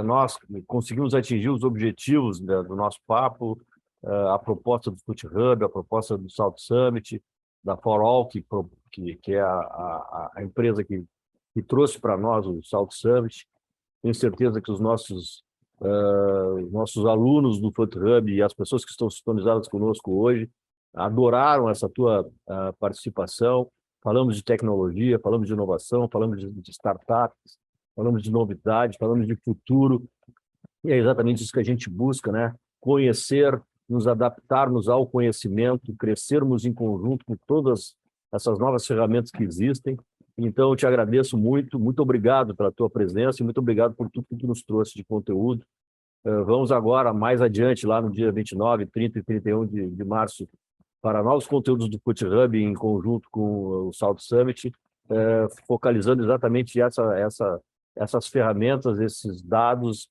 Nós conseguimos atingir os objetivos do nosso papo, a proposta do FootHub, a proposta do South Summit, da For All, que é a empresa que trouxe para nós o South Summit. Tenho certeza que os nossos alunos do FootHub e as pessoas que estão sintonizadas conosco hoje adoraram essa tua participação. Falamos de tecnologia, falamos de inovação, falamos de startups, falamos de novidade, falamos de futuro. E é exatamente isso que a gente busca, né? Conhecer, nos adaptarmos ao conhecimento, crescermos em conjunto com todas essas novas ferramentas que existem. Então, eu te agradeço muito, muito obrigado pela tua presença e muito obrigado por tudo que tu nos trouxe de conteúdo. Vamos agora, mais adiante, lá no dia 29, 30 e 31 de março, para novos conteúdos do FootHub em conjunto com o South Summit, focalizando exatamente essas ferramentas, esses dados,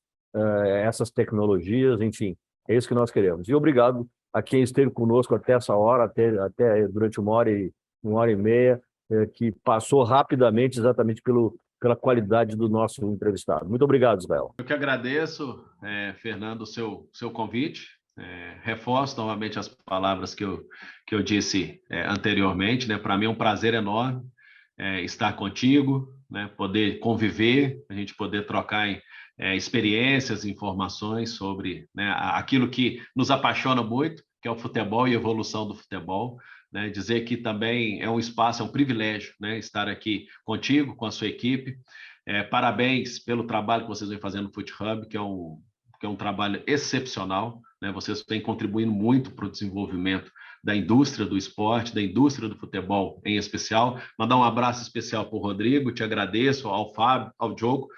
essas tecnologias, enfim, é isso que nós queremos. E obrigado a quem esteve conosco até essa hora, até durante 1h30, que passou rapidamente exatamente pela qualidade do nosso entrevistado. Muito obrigado, Israel. Eu que agradeço, Fernando, o seu convite. Reforço novamente as palavras que eu disse anteriormente, né? Para mim é um prazer enorme estar contigo, né? Poder conviver, a gente poder trocar experiências, informações sobre, né, aquilo que nos apaixona muito, que é o futebol e a evolução do futebol. Né, dizer que também é um espaço, é um privilégio, né, estar aqui contigo, com a sua equipe. Parabéns pelo trabalho que vocês vêm fazendo no FootHub, que é um trabalho excepcional. Né, vocês vêm contribuindo muito para o desenvolvimento da indústria do esporte, da indústria do futebol em especial. Mandar um abraço especial para o Rodrigo, te agradeço, ao Fábio, ao Diogo,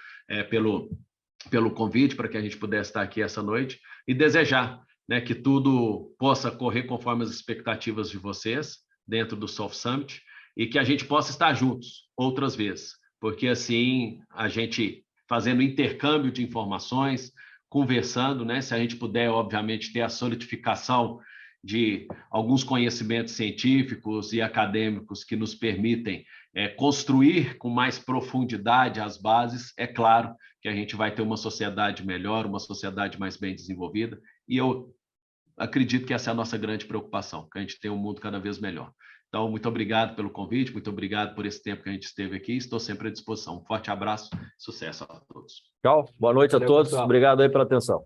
pelo convite para que a gente pudesse estar aqui essa noite e desejar, né, que tudo possa correr conforme as expectativas de vocês dentro do South Summit e que a gente possa estar juntos outras vezes, porque assim a gente fazendo intercâmbio de informações, conversando, né, se a gente puder, obviamente, ter a solidificação de alguns conhecimentos científicos e acadêmicos que nos permitem construir com mais profundidade as bases, é claro que a gente vai ter uma sociedade melhor, uma sociedade mais bem desenvolvida, e eu acredito que essa é a nossa grande preocupação, que a gente tenha um mundo cada vez melhor. Então, muito obrigado pelo convite, muito obrigado por esse tempo que a gente esteve aqui, estou sempre à disposição. Um forte abraço, sucesso a todos. Tchau, boa noite a todos, obrigado aí pela atenção.